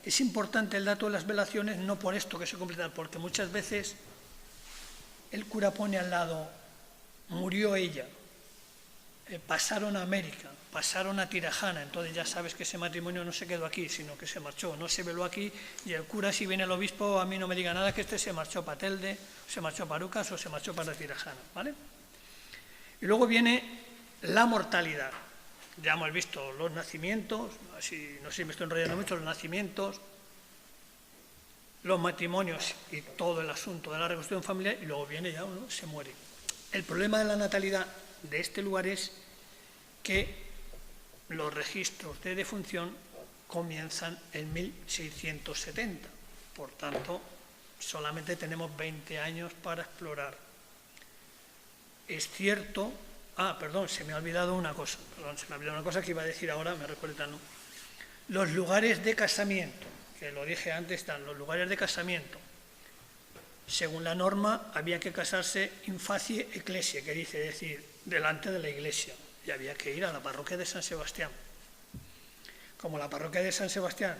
Es importante el dato de las velaciones, no por esto que se completa, porque muchas veces el cura pone al lado, murió ella, pasaron a América, pasaron a Tirajana, entonces ya sabes que ese matrimonio no se quedó aquí, sino que se marchó, no se veló aquí, y el cura, si viene el obispo, a mí no me diga nada que este se marchó para Telde, se marchó para Arucas o se marchó para Tirajana, ¿vale? Y luego viene la mortalidad. Ya hemos visto los nacimientos, así, no sé si me estoy enrollando mucho, los nacimientos, los matrimonios y todo el asunto de la reconstrucción familiar, y luego viene ya uno, se muere. El problema de la natalidad de este lugar es que los registros de defunción comienzan en 1670, por tanto, solamente tenemos 20 años para explorar. Es cierto... se me ha olvidado una cosa, que iba a decir ahora, me recuerda, ¿no? Los lugares de casamiento, que lo dije antes, están los lugares de casamiento. Según la norma, había que casarse in facie ecclesia, que dice decir, delante de la iglesia, y había que ir a la parroquia de San Sebastián. Como la parroquia de San Sebastián,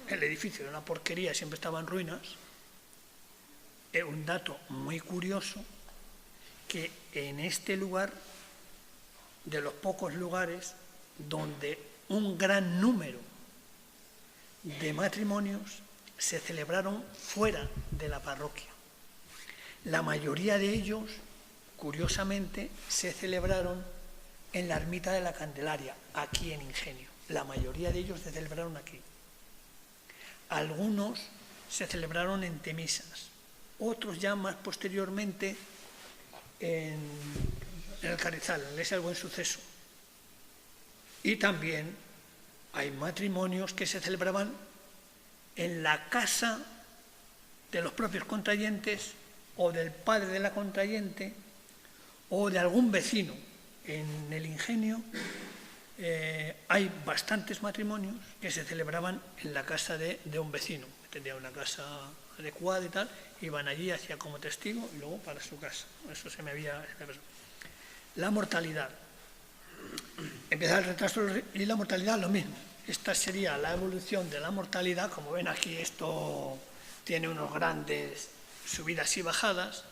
el edificio era una porquería, siempre estaba en ruinas, es un dato muy curioso que en este lugar, de los pocos lugares donde un gran número de matrimonios se celebraron fuera de la parroquia. La mayoría de ellos, curiosamente, se celebraron en la ermita de la Candelaria, aquí en Ingenio. La mayoría de ellos se celebraron aquí. Algunos se celebraron en Temisas, otros ya más posteriormente en el Carrizal, en la iglesia del Buen Suceso. Y también hay matrimonios que se celebraban en la casa de los propios contrayentes o del padre de la contrayente o de algún vecino. En el Ingenio hay bastantes matrimonios que se celebraban en la casa de un vecino, que tenía una casa adecuada y tal, iban allí, hacía como testigo y luego para su casa. Eso se me había... La mortalidad. Empieza el retraso y la mortalidad lo mismo. Esta sería la evolución de la mortalidad. Como ven aquí, esto tiene unas grandes subidas y bajadas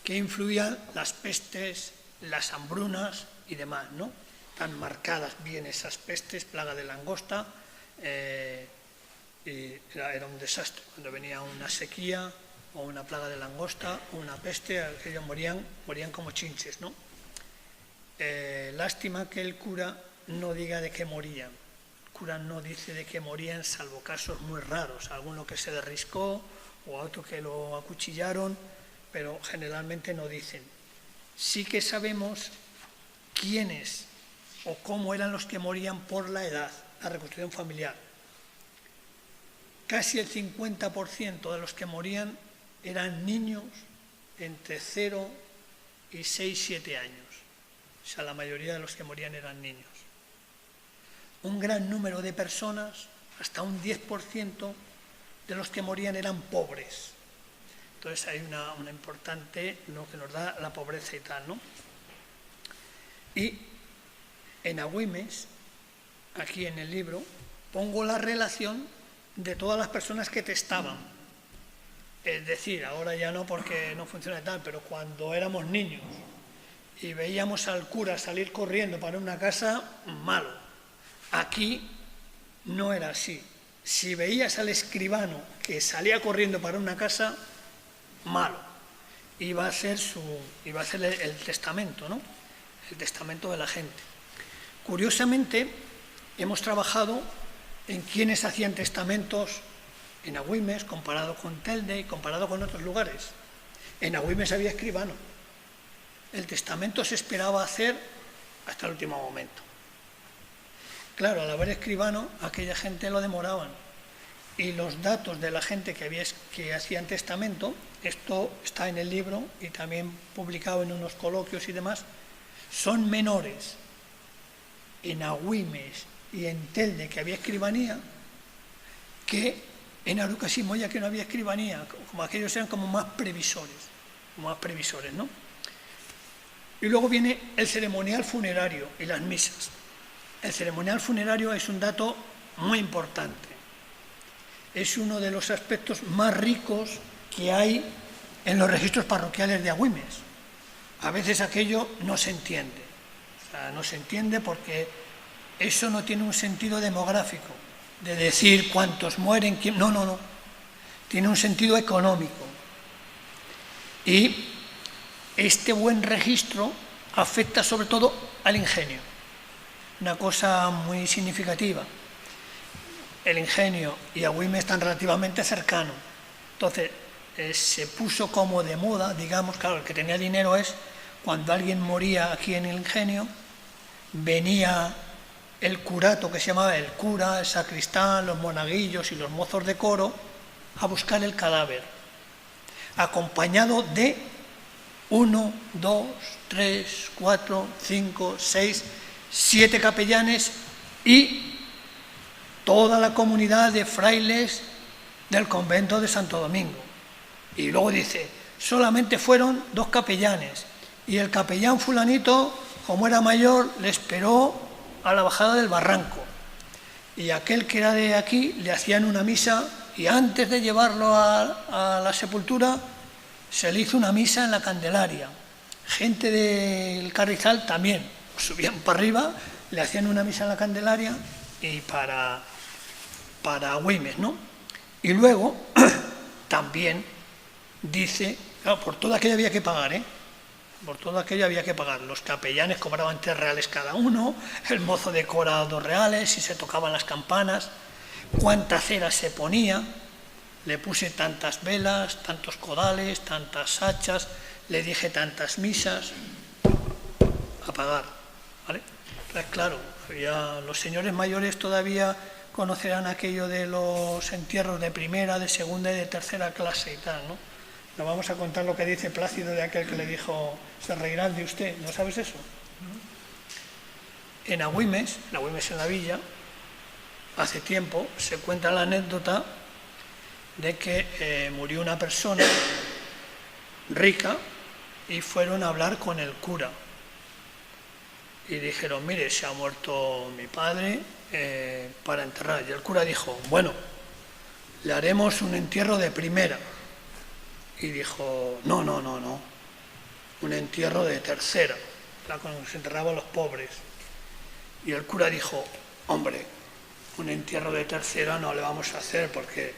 que influían las pestes, las hambrunas y demás, ¿no? Tan marcadas bien esas pestes, plaga de langosta, y era un desastre. Cuando venía una sequía o una plaga de langosta o una peste, aquellos morían como chinches, ¿no? Lástima que el cura no diga de qué morían. El cura no dice de qué morían, salvo casos muy raros, alguno que se derriscó o otro que lo acuchillaron, pero generalmente no dicen. Sí que sabemos quiénes o cómo eran los que morían por la edad, la reconstrucción familiar. Casi el 50% de los que morían eran niños entre 0 y 6, 7 años. O sea, la mayoría de los que morían eran niños. Un gran número de personas, hasta un 10% de los que morían eran pobres. Entonces hay una importante, ¿no?, que nos da la pobreza y tal, ¿no? Y en Agüimes, aquí en el libro, pongo la relación de todas las personas que testaban. Es decir, ahora ya no porque no funciona tal, pero cuando éramos niños y veíamos al cura salir corriendo para una casa, malo. Aquí no era así. Si veías al escribano que salía corriendo para una casa, malo. Iba a ser el testamento, ¿no? El testamento de la gente. Curiosamente, hemos trabajado en quienes hacían testamentos en Agüimes, comparado con Telde y comparado con otros lugares. En Agüimes había escribano. El testamento se esperaba hacer hasta el último momento. Claro, al haber escribano, aquella gente lo demoraban. Y los datos de la gente que hacían testamento, esto está en el libro y también publicado en unos coloquios y demás, son menores en Agüimes y en Telde, que había escribanía, que en Arucas y Moya, que no había escribanía, como aquellos eran como más previsores, ¿no? Y luego viene el ceremonial funerario y las misas. El ceremonial funerario es un dato muy importante. Es uno de los aspectos más ricos que hay en los registros parroquiales de Agüimes. A veces aquello no se entiende. O sea, no se entiende porque eso no tiene un sentido demográfico, de decir cuántos mueren, quién... No. Tiene un sentido económico. Y este buen registro afecta sobre todo al ingenio. Una cosa muy significativa. El ingenio y Agüimes están relativamente cercanos. Entonces, se puso como de moda, digamos, claro, el que tenía dinero es cuando alguien moría aquí en el ingenio, venía el curato, que se llamaba el cura, el sacristán, los monaguillos y los mozos de coro, a buscar el cadáver, acompañado de 1, 2, 3, 4, 5, 6, 7 capellanes y toda la comunidad de frailes del convento de Santo Domingo. Y luego dice, solamente fueron 2 capellanes y el capellán fulanito, como era mayor, le esperó a la bajada del barranco. Y aquel que era de aquí le hacían una misa y antes de llevarlo a la sepultura se le hizo una misa en la Candelaria. Gente del Carrizal también subían para arriba, le hacían una misa en la Candelaria y para Agüimes, ¿no? Y luego también dice, claro, por todo aquello había que pagar, por todo aquello había que pagar. Los capellanes cobraban 3 reales cada uno, el mozo de cora 2 reales, si se tocaban las campanas, cuánta cera se ponía, le puse tantas velas, tantos codales, tantas hachas, le dije tantas misas, a pagar, ¿vale? Pues claro, los señores mayores todavía conocerán aquello de los entierros de primera, de segunda y de tercera clase y tal, ¿no? Nos vamos a contar lo que dice Plácido de aquel que le dijo, se reirán de usted, ¿no sabes eso? En Agüimes en la villa, hace tiempo se cuenta la anécdota de que murió una persona rica y fueron a hablar con el cura. Y dijeron, mire, se ha muerto mi padre para enterrar. Y el cura dijo, bueno, le haremos un entierro de primera. Y dijo, no, un entierro de tercera, cuando se enterraban los pobres. Y el cura dijo, hombre, un entierro de tercera no le vamos a hacer porque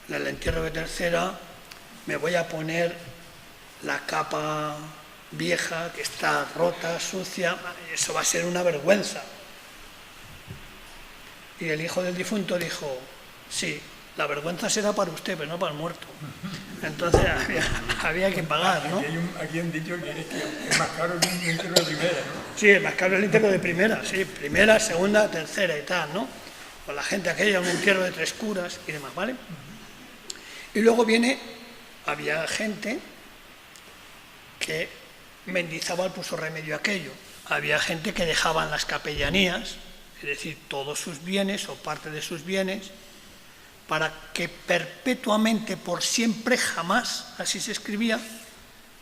en el entierro de tercera me voy a poner la capa vieja que está rota, sucia, eso va a ser una vergüenza. Y el hijo del difunto dijo, sí, la vergüenza será para usted, pero no para el muerto. Entonces había que pagar, ¿no? Aquí han dicho que es más caro que un entierro de primera, ¿no? Sí, es más caro el entierro de primera, sí, primera, segunda, tercera y tal, ¿no? Con la gente aquella, un entierro de 3 curas y demás, ¿vale? Y luego había gente que Mendizábal puso remedio a aquello. Había gente que dejaban las capellanías, es decir, todos sus bienes o parte de sus bienes, para que perpetuamente, por siempre, jamás, así se escribía,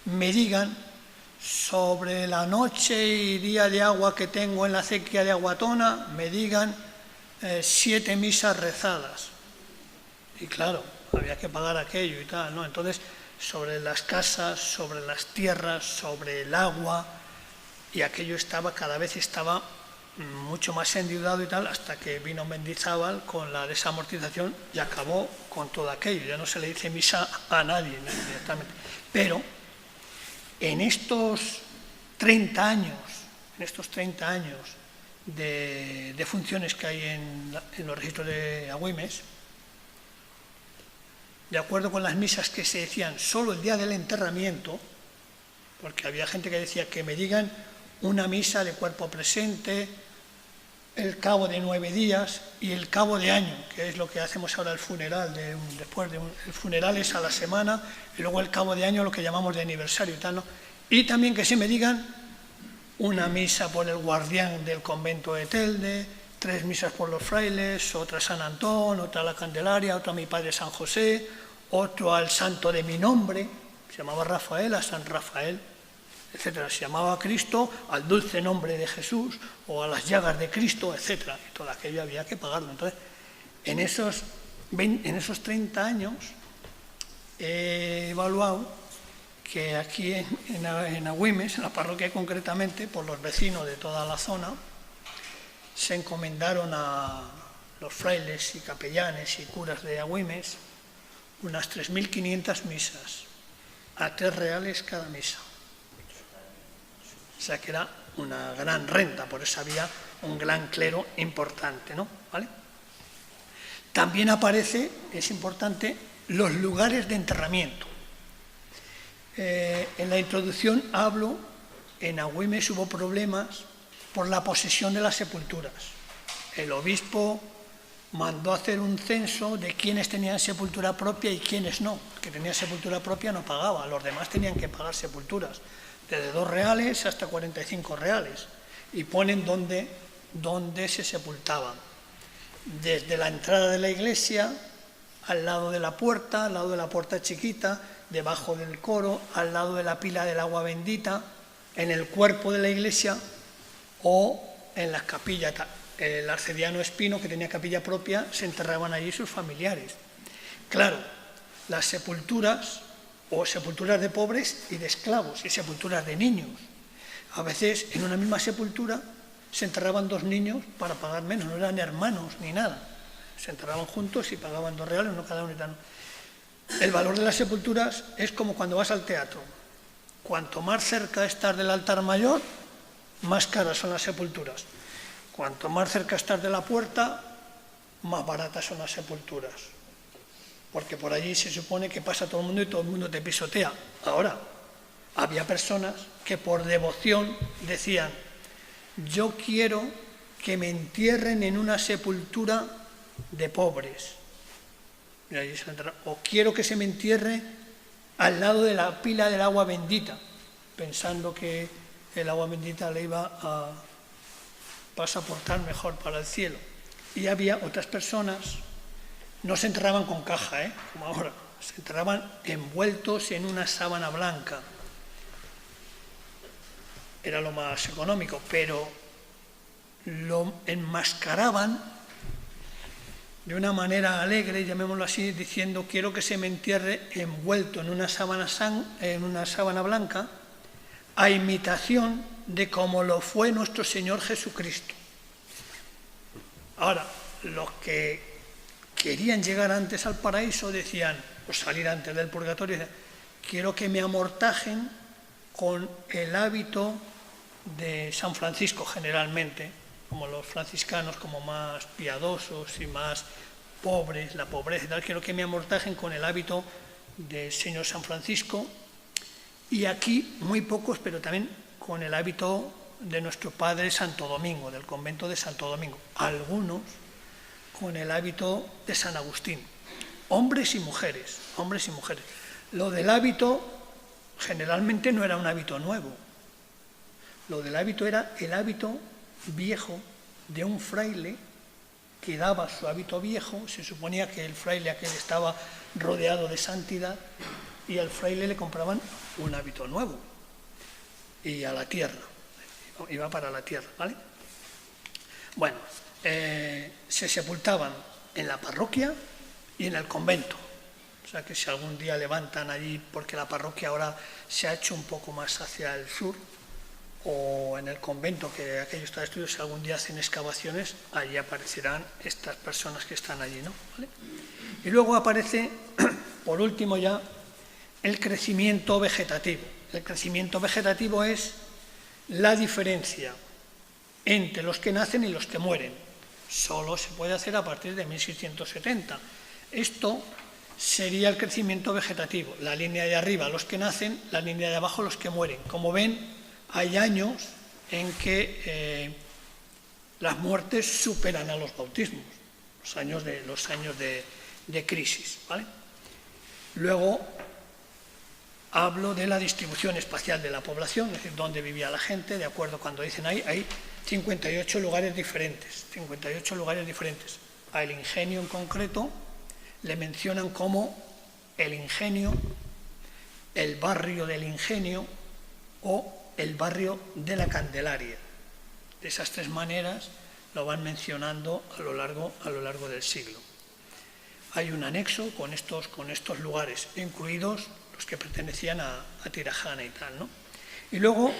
me digan sobre la noche y día de agua que tengo en la acequia de Aguatona, me digan 7 misas rezadas. Y claro, había que pagar aquello y tal, ¿no? Entonces, sobre las casas, sobre las tierras, sobre el agua, y aquello cada vez estaba mucho más endeudado y tal, hasta que vino Mendizábal con la desamortización y acabó con todo aquello. Ya no se le dice misa a nadie, ¿no? Directamente. Pero en estos 30 años de funciones que hay en los registros de Agüimes, de acuerdo con las misas que se decían solo el día del enterramiento, porque había gente que decía que me digan una misa de cuerpo presente, el cabo de 9 días y el cabo de año, que es lo que hacemos ahora el funeral. El funeral es a la semana y luego el cabo de año lo que llamamos de aniversario y tal, ¿no? Y también que se me digan una misa por el guardián del convento de Telde, 3 misas por los frailes, otra a San Antón, otra a la Candelaria, otra a mi padre San José, otro al santo de mi nombre, se llamaba Rafael, a San Rafael, etcétera. Se llamaba a Cristo al dulce nombre de Jesús o a las llagas de Cristo, etcétera. Y todo aquello había que pagarlo. Entonces, en esos 30 años he evaluado que aquí en Agüimes, en la parroquia concretamente, por los vecinos de toda la zona, se encomendaron a los frailes y capellanes y curas de Agüimes unas 3.500 misas, a 3 reales cada misa. O sea que era una gran renta, por eso había un gran clero importante, ¿no? ¿Vale? También aparece, es importante, los lugares de enterramiento. En la introducción hablo, en Agüimes hubo problemas por la posesión de las sepulturas. El obispo mandó hacer un censo de quiénes tenían sepultura propia y quiénes no. El que tenía sepultura propia no pagaba, los demás tenían que pagar sepulturas, desde 2 reales hasta 45 reales, y ponen dónde se sepultaban. Desde la entrada de la iglesia, al lado de la puerta chiquita, debajo del coro, al lado de la pila del agua bendita, en el cuerpo de la iglesia o en las capillas. El arcediano Espino, que tenía capilla propia, se enterraban allí sus familiares. Claro, las sepulturas, o sepulturas de pobres y de esclavos, y sepulturas de niños. A veces en una misma sepultura se enterraban 2 niños para pagar menos, no eran hermanos ni nada. Se enterraban juntos y pagaban 2 reales, no cada uno y tal. El valor de las sepulturas es como cuando vas al teatro. Cuanto más cerca estás del altar mayor, más caras son las sepulturas. Cuanto más cerca estás de la puerta, más baratas son las sepulturas. Porque por allí se supone que pasa todo el mundo y todo el mundo te pisotea. Ahora, había personas que por devoción decían: yo quiero que me entierren en una sepultura de pobres. O quiero que se me entierre al lado de la pila del agua bendita, pensando que el agua bendita le iba a pasaportar mejor para el cielo. Y había otras personas, no se enterraban con caja, como ahora, se enterraban envueltos en una sábana blanca. Era lo más económico, pero lo enmascaraban de una manera alegre, llamémoslo así, diciendo: quiero que se me entierre envuelto en una sábana blanca, a imitación de cómo lo fue nuestro Señor Jesucristo. Ahora, los que querían llegar antes al paraíso decían, o salir antes del purgatorio, decían: quiero que me amortajen con el hábito de San Francisco, generalmente, como los franciscanos, como más piadosos y más pobres, la pobreza y tal, quiero que me amortajen con el hábito del Señor San Francisco, y aquí muy pocos, pero también con el hábito de nuestro padre Santo Domingo, del convento de Santo Domingo, algunos con el hábito de San Agustín, hombres y mujeres. Lo del hábito generalmente no era un hábito nuevo, lo del hábito era el hábito viejo de un fraile que daba su hábito viejo. Se suponía que el fraile aquel estaba rodeado de santidad y al fraile le compraban un hábito nuevo y a la tierra, iba para la tierra, ¿vale? Bueno, se sepultaban en la parroquia y en el convento. O sea que si algún día levantan allí, porque la parroquia ahora se ha hecho un poco más hacia el sur, o en el convento, que aquello está de estudio, si algún día hacen excavaciones, allí aparecerán estas personas que están allí, ¿no? ¿Vale? Y luego aparece, por último ya, el crecimiento vegetativo. El crecimiento vegetativo es la diferencia entre los que nacen y los que mueren. Solo se puede hacer a partir de 1670. Esto sería el crecimiento vegetativo. La línea de arriba, los que nacen, la línea de abajo, los que mueren. Como ven, hay años en que las muertes superan a los bautismos, los años de crisis, ¿vale? Luego hablo de la distribución espacial de la población, es decir, dónde vivía la gente, de acuerdo, cuando dicen ahí, hay 58 lugares diferentes, 58 lugares diferentes. A El Ingenio en concreto le mencionan como El Ingenio, el barrio del Ingenio o el barrio de la Candelaria. De esas tres maneras lo van mencionando a lo largo del siglo. Hay un anexo con estos lugares, incluidos los que pertenecían a Tirajana y tal, ¿no? Y luego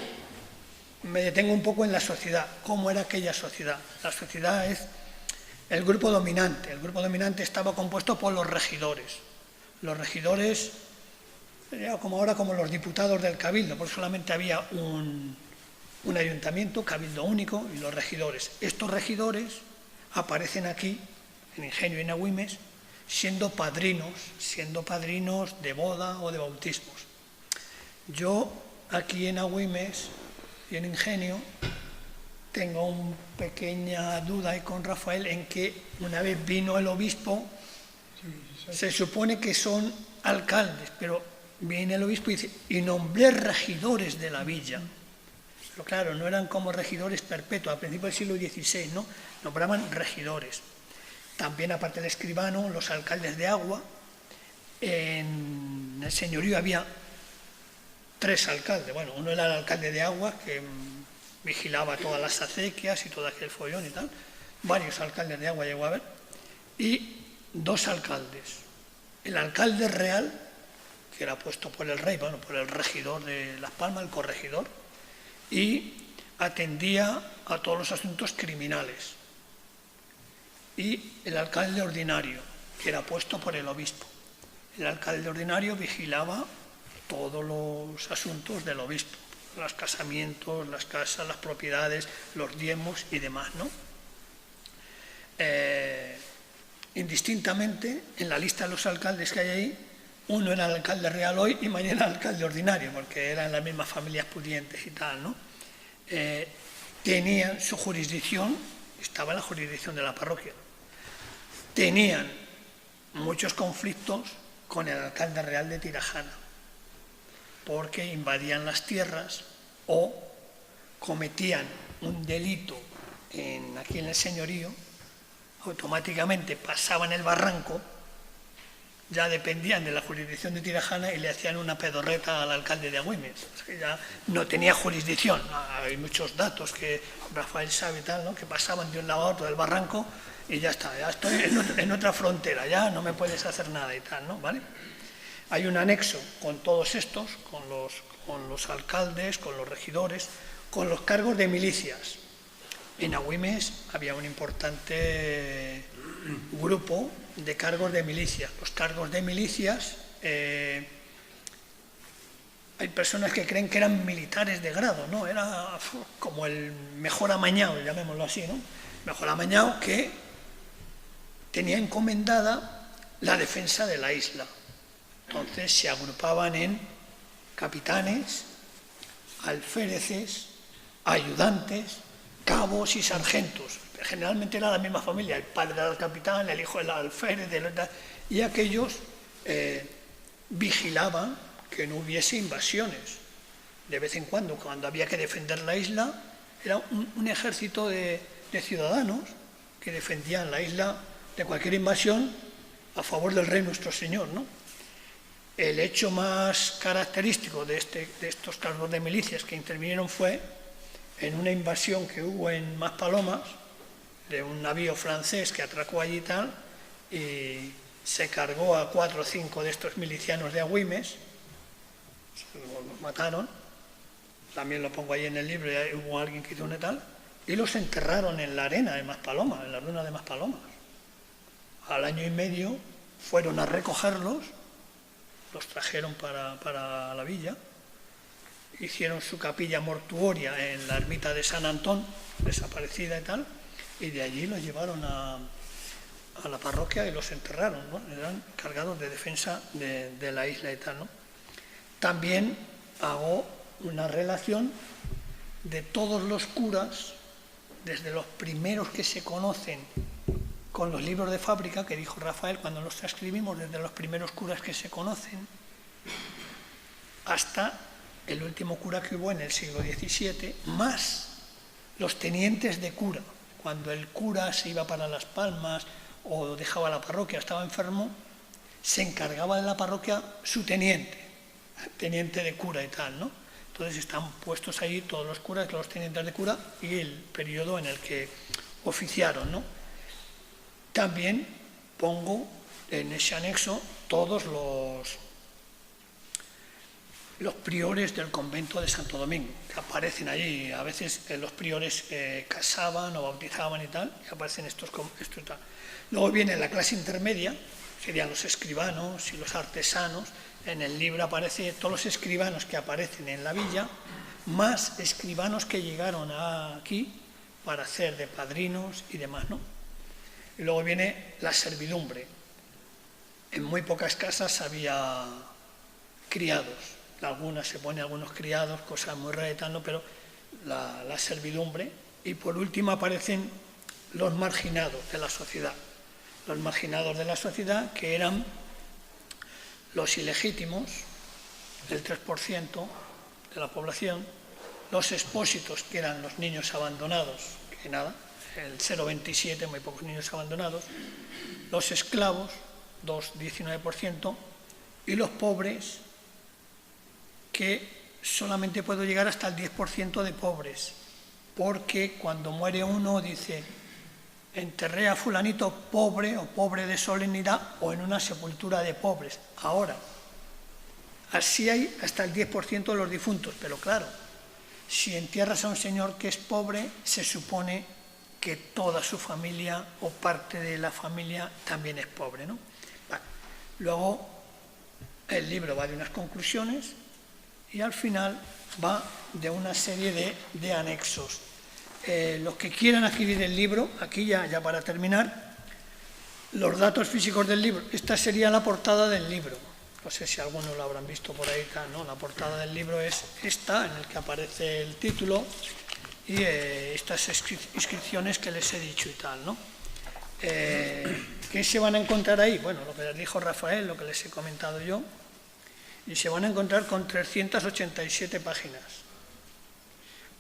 me detengo un poco en la sociedad. ¿Cómo era aquella sociedad? La sociedad es el grupo dominante. El grupo dominante estaba compuesto por los regidores. Los regidores, como ahora, como los diputados del cabildo, porque solamente había un ayuntamiento, cabildo único, y los regidores. Estos regidores aparecen aquí, en Ingenio y en Agüimes, siendo padrinos de boda o de bautismos. Yo aquí en Agüimes y en Ingenio tengo una pequeña duda ahí con Rafael en que una vez vino el obispo, se supone que son alcaldes, pero viene el obispo y dice, y nombré regidores de la villa. Pero claro, no eran como regidores perpetuos, al principio del siglo XVI, ¿no? Nombraban regidores. También, aparte del escribano, los alcaldes de agua. En el señorío había 3 alcaldes. Bueno, uno era el alcalde de agua, que vigilaba todas las acequias y todo aquel follón y tal. Varios alcaldes de agua llegó a haber. Y 2 alcaldes. El alcalde real, que era puesto por el rey, bueno, por el regidor de Las Palmas, el corregidor, y atendía a todos los asuntos criminales. Y el alcalde ordinario, que era puesto por el obispo. El alcalde ordinario vigilaba todos los asuntos del obispo, los casamientos, las casas, las propiedades, los diezmos y demás, ¿no? Indistintamente, en la lista de los alcaldes que hay ahí, uno era el alcalde real hoy y mañana el alcalde ordinario, porque eran las mismas familias pudientes y tal, ¿no? Tenían su jurisdicción, estaba en la jurisdicción de la parroquia. Tenían muchos conflictos con el alcalde real de Tirajana, porque invadían las tierras o cometían un delito aquí en el señorío, automáticamente pasaban el barranco, ya dependían de la jurisdicción de Tirajana y le hacían una pedorreta al alcalde de Agüimes. O sea, ya no tenía jurisdicción. Hay muchos datos que Rafael sabe y tal, ¿no? Que pasaban de un lado a otro del barranco y ya está, ya estoy en otra frontera, ya no me puedes hacer nada y tal, ¿no? ¿Vale? Hay un anexo con todos estos, con los alcaldes, con los regidores, con los cargos de milicias. En Agüimes había un importante grupo de cargos de milicias. Los cargos de milicias, hay personas que creen que eran militares de grado, ¿no? Era como el mejor amañado, llamémoslo así, ¿no? Mejor amañado que tenía encomendada la defensa de la isla. Entonces se agrupaban en capitanes, alféreces, ayudantes, cabos y sargentos. Generalmente era la misma familia, el padre era el capitán, el hijo era el alférez, y aquellos vigilaban que no hubiese invasiones. De vez en cuando había que defender la isla, era un ejército de ciudadanos que defendían la isla de cualquier invasión a favor del rey nuestro señor, ¿no? El hecho más característico de estos cargos de milicias que intervinieron fue en una invasión que hubo en Maspalomas, de un navío francés que atracó allí y tal, y se cargó a 4 o 5 de estos milicianos de Agüimes, los mataron, también lo pongo ahí en el libro, y hubo alguien que hizo un tal, y los enterraron en la arena de Maspalomas, en la duna de Maspalomas. Al año y medio fueron a recogerlos, los trajeron para la villa, hicieron su capilla mortuoria en la ermita de San Antón, desaparecida y tal, y de allí los llevaron a la parroquia y los enterraron, ¿no? Eran cargados de defensa de la isla y tal, ¿no? También hago una relación de todos los curas desde los primeros que se conocen con los libros de fábrica, que dijo Rafael cuando los transcribimos, desde los primeros curas que se conocen, hasta el último cura que hubo en el siglo XVII, más los tenientes de cura. Cuando el cura se iba para Las Palmas o dejaba la parroquia, estaba enfermo, se encargaba de la parroquia su teniente de cura y tal, ¿no? Entonces están puestos ahí todos los curas, los tenientes de cura y el periodo en el que oficiaron, ¿no? También pongo en ese anexo todos los priores del convento de Santo Domingo, que aparecen allí. A veces los priores casaban o bautizaban y tal, y aparecen estos y tal. Luego viene la clase intermedia, serían los escribanos y los artesanos. En el libro aparece todos los escribanos que aparecen en la villa, más escribanos que llegaron aquí para hacer de padrinos y demás, ¿no? Y luego viene la servidumbre. En muy pocas casas había criados. En algunas se ponen algunos criados, cosas muy raras y tal, ¿no? Pero la servidumbre. Y por último aparecen los marginados de la sociedad. Los marginados de la sociedad, que eran los ilegítimos, el 3% de la población, los expósitos, que eran los niños abandonados, que nada, el 0,27, muy pocos niños abandonados, los esclavos, 19%, y los pobres, que solamente puedo llegar hasta el 10% de pobres, porque cuando muere uno dice, enterré a fulanito pobre o pobre de solemnidad o en una sepultura de pobres. Ahora, así hay hasta el 10% de los difuntos, pero claro, si entierras a un señor que es pobre, se supone que toda su familia o parte de la familia también es pobre, ¿no? Vale. Luego, el libro va de unas conclusiones y al final va de una serie de anexos. Los que quieran adquirir el libro, aquí ya para terminar, los datos físicos del libro. Esta sería la portada del libro. No sé si algunos lo habrán visto por ahí, ¿no? La portada del libro es esta, en el que aparece el título y estas inscripciones que les he dicho y tal, ¿no? ¿Qué se van a encontrar ahí? Bueno, lo que les dijo Rafael, lo que les he comentado yo, y se van a encontrar con 387 páginas,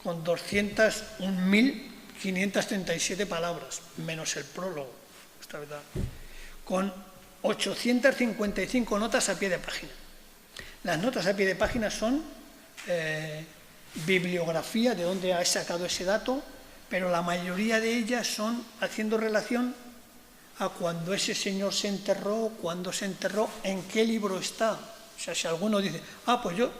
con 201.537 palabras, menos el prólogo, esta verdad, con 855 notas a pie de página. Las notas a pie de página son bibliografía de dónde ha sacado ese dato, pero la mayoría de ellas son haciendo relación a cuando ese señor se enterró, cuándo se enterró, en qué libro está. O sea, si alguno dice, pues yo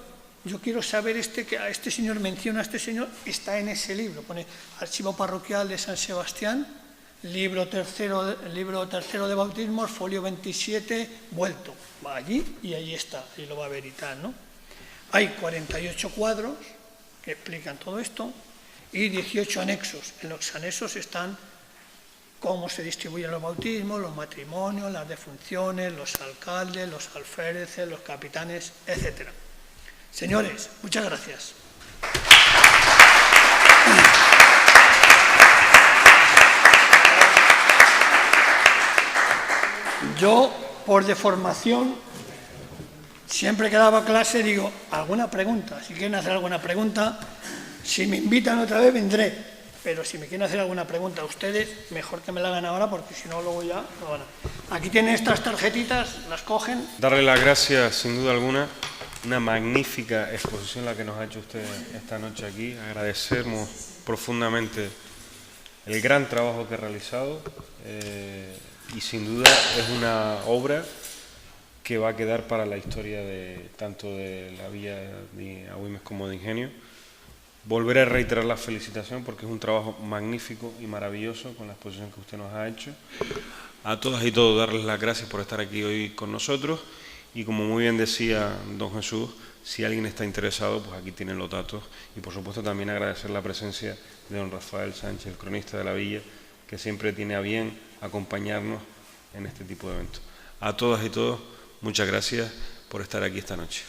quiero saber que a este señor menciona a este señor, está en ese libro. Pone Archivo Parroquial de San Sebastián, libro tercero de bautismos, folio 27, vuelto. Va allí y ahí está, y lo va a ver y tal, ¿no? Hay 48 cuadros que explican todo esto y 18 anexos. En los anexos están cómo se distribuyen los bautismos, los matrimonios, las defunciones, los alcaldes, los alféreces, los capitanes, etc. Señores, muchas gracias. Yo, por deformación, siempre que daba clase digo, ¿alguna pregunta? Si quieren hacer alguna pregunta, si me invitan otra vez vendré. Pero si me quieren hacer alguna pregunta a ustedes, mejor que me la hagan ahora, porque si no, luego ya no van a... Aquí tienen estas tarjetitas, las cogen. Darle las gracias, sin duda alguna. Una magnífica exposición la que nos ha hecho usted esta noche aquí. Agradecemos profundamente el gran trabajo que ha realizado y sin duda es una obra que va a quedar para la historia tanto de la Villa de Agüimes como de Ingenio. Volveré a reiterar la felicitación porque es un trabajo magnífico y maravilloso con la exposición que usted nos ha hecho. A todas y todos darles las gracias por estar aquí hoy con nosotros y como muy bien decía don Jesús, si alguien está interesado, pues aquí tienen los datos y por supuesto también agradecer la presencia de don Rafael Sánchez, el cronista de la Villa, que siempre tiene a bien acompañarnos en este tipo de eventos. A todas y todos, muchas gracias por estar aquí esta noche.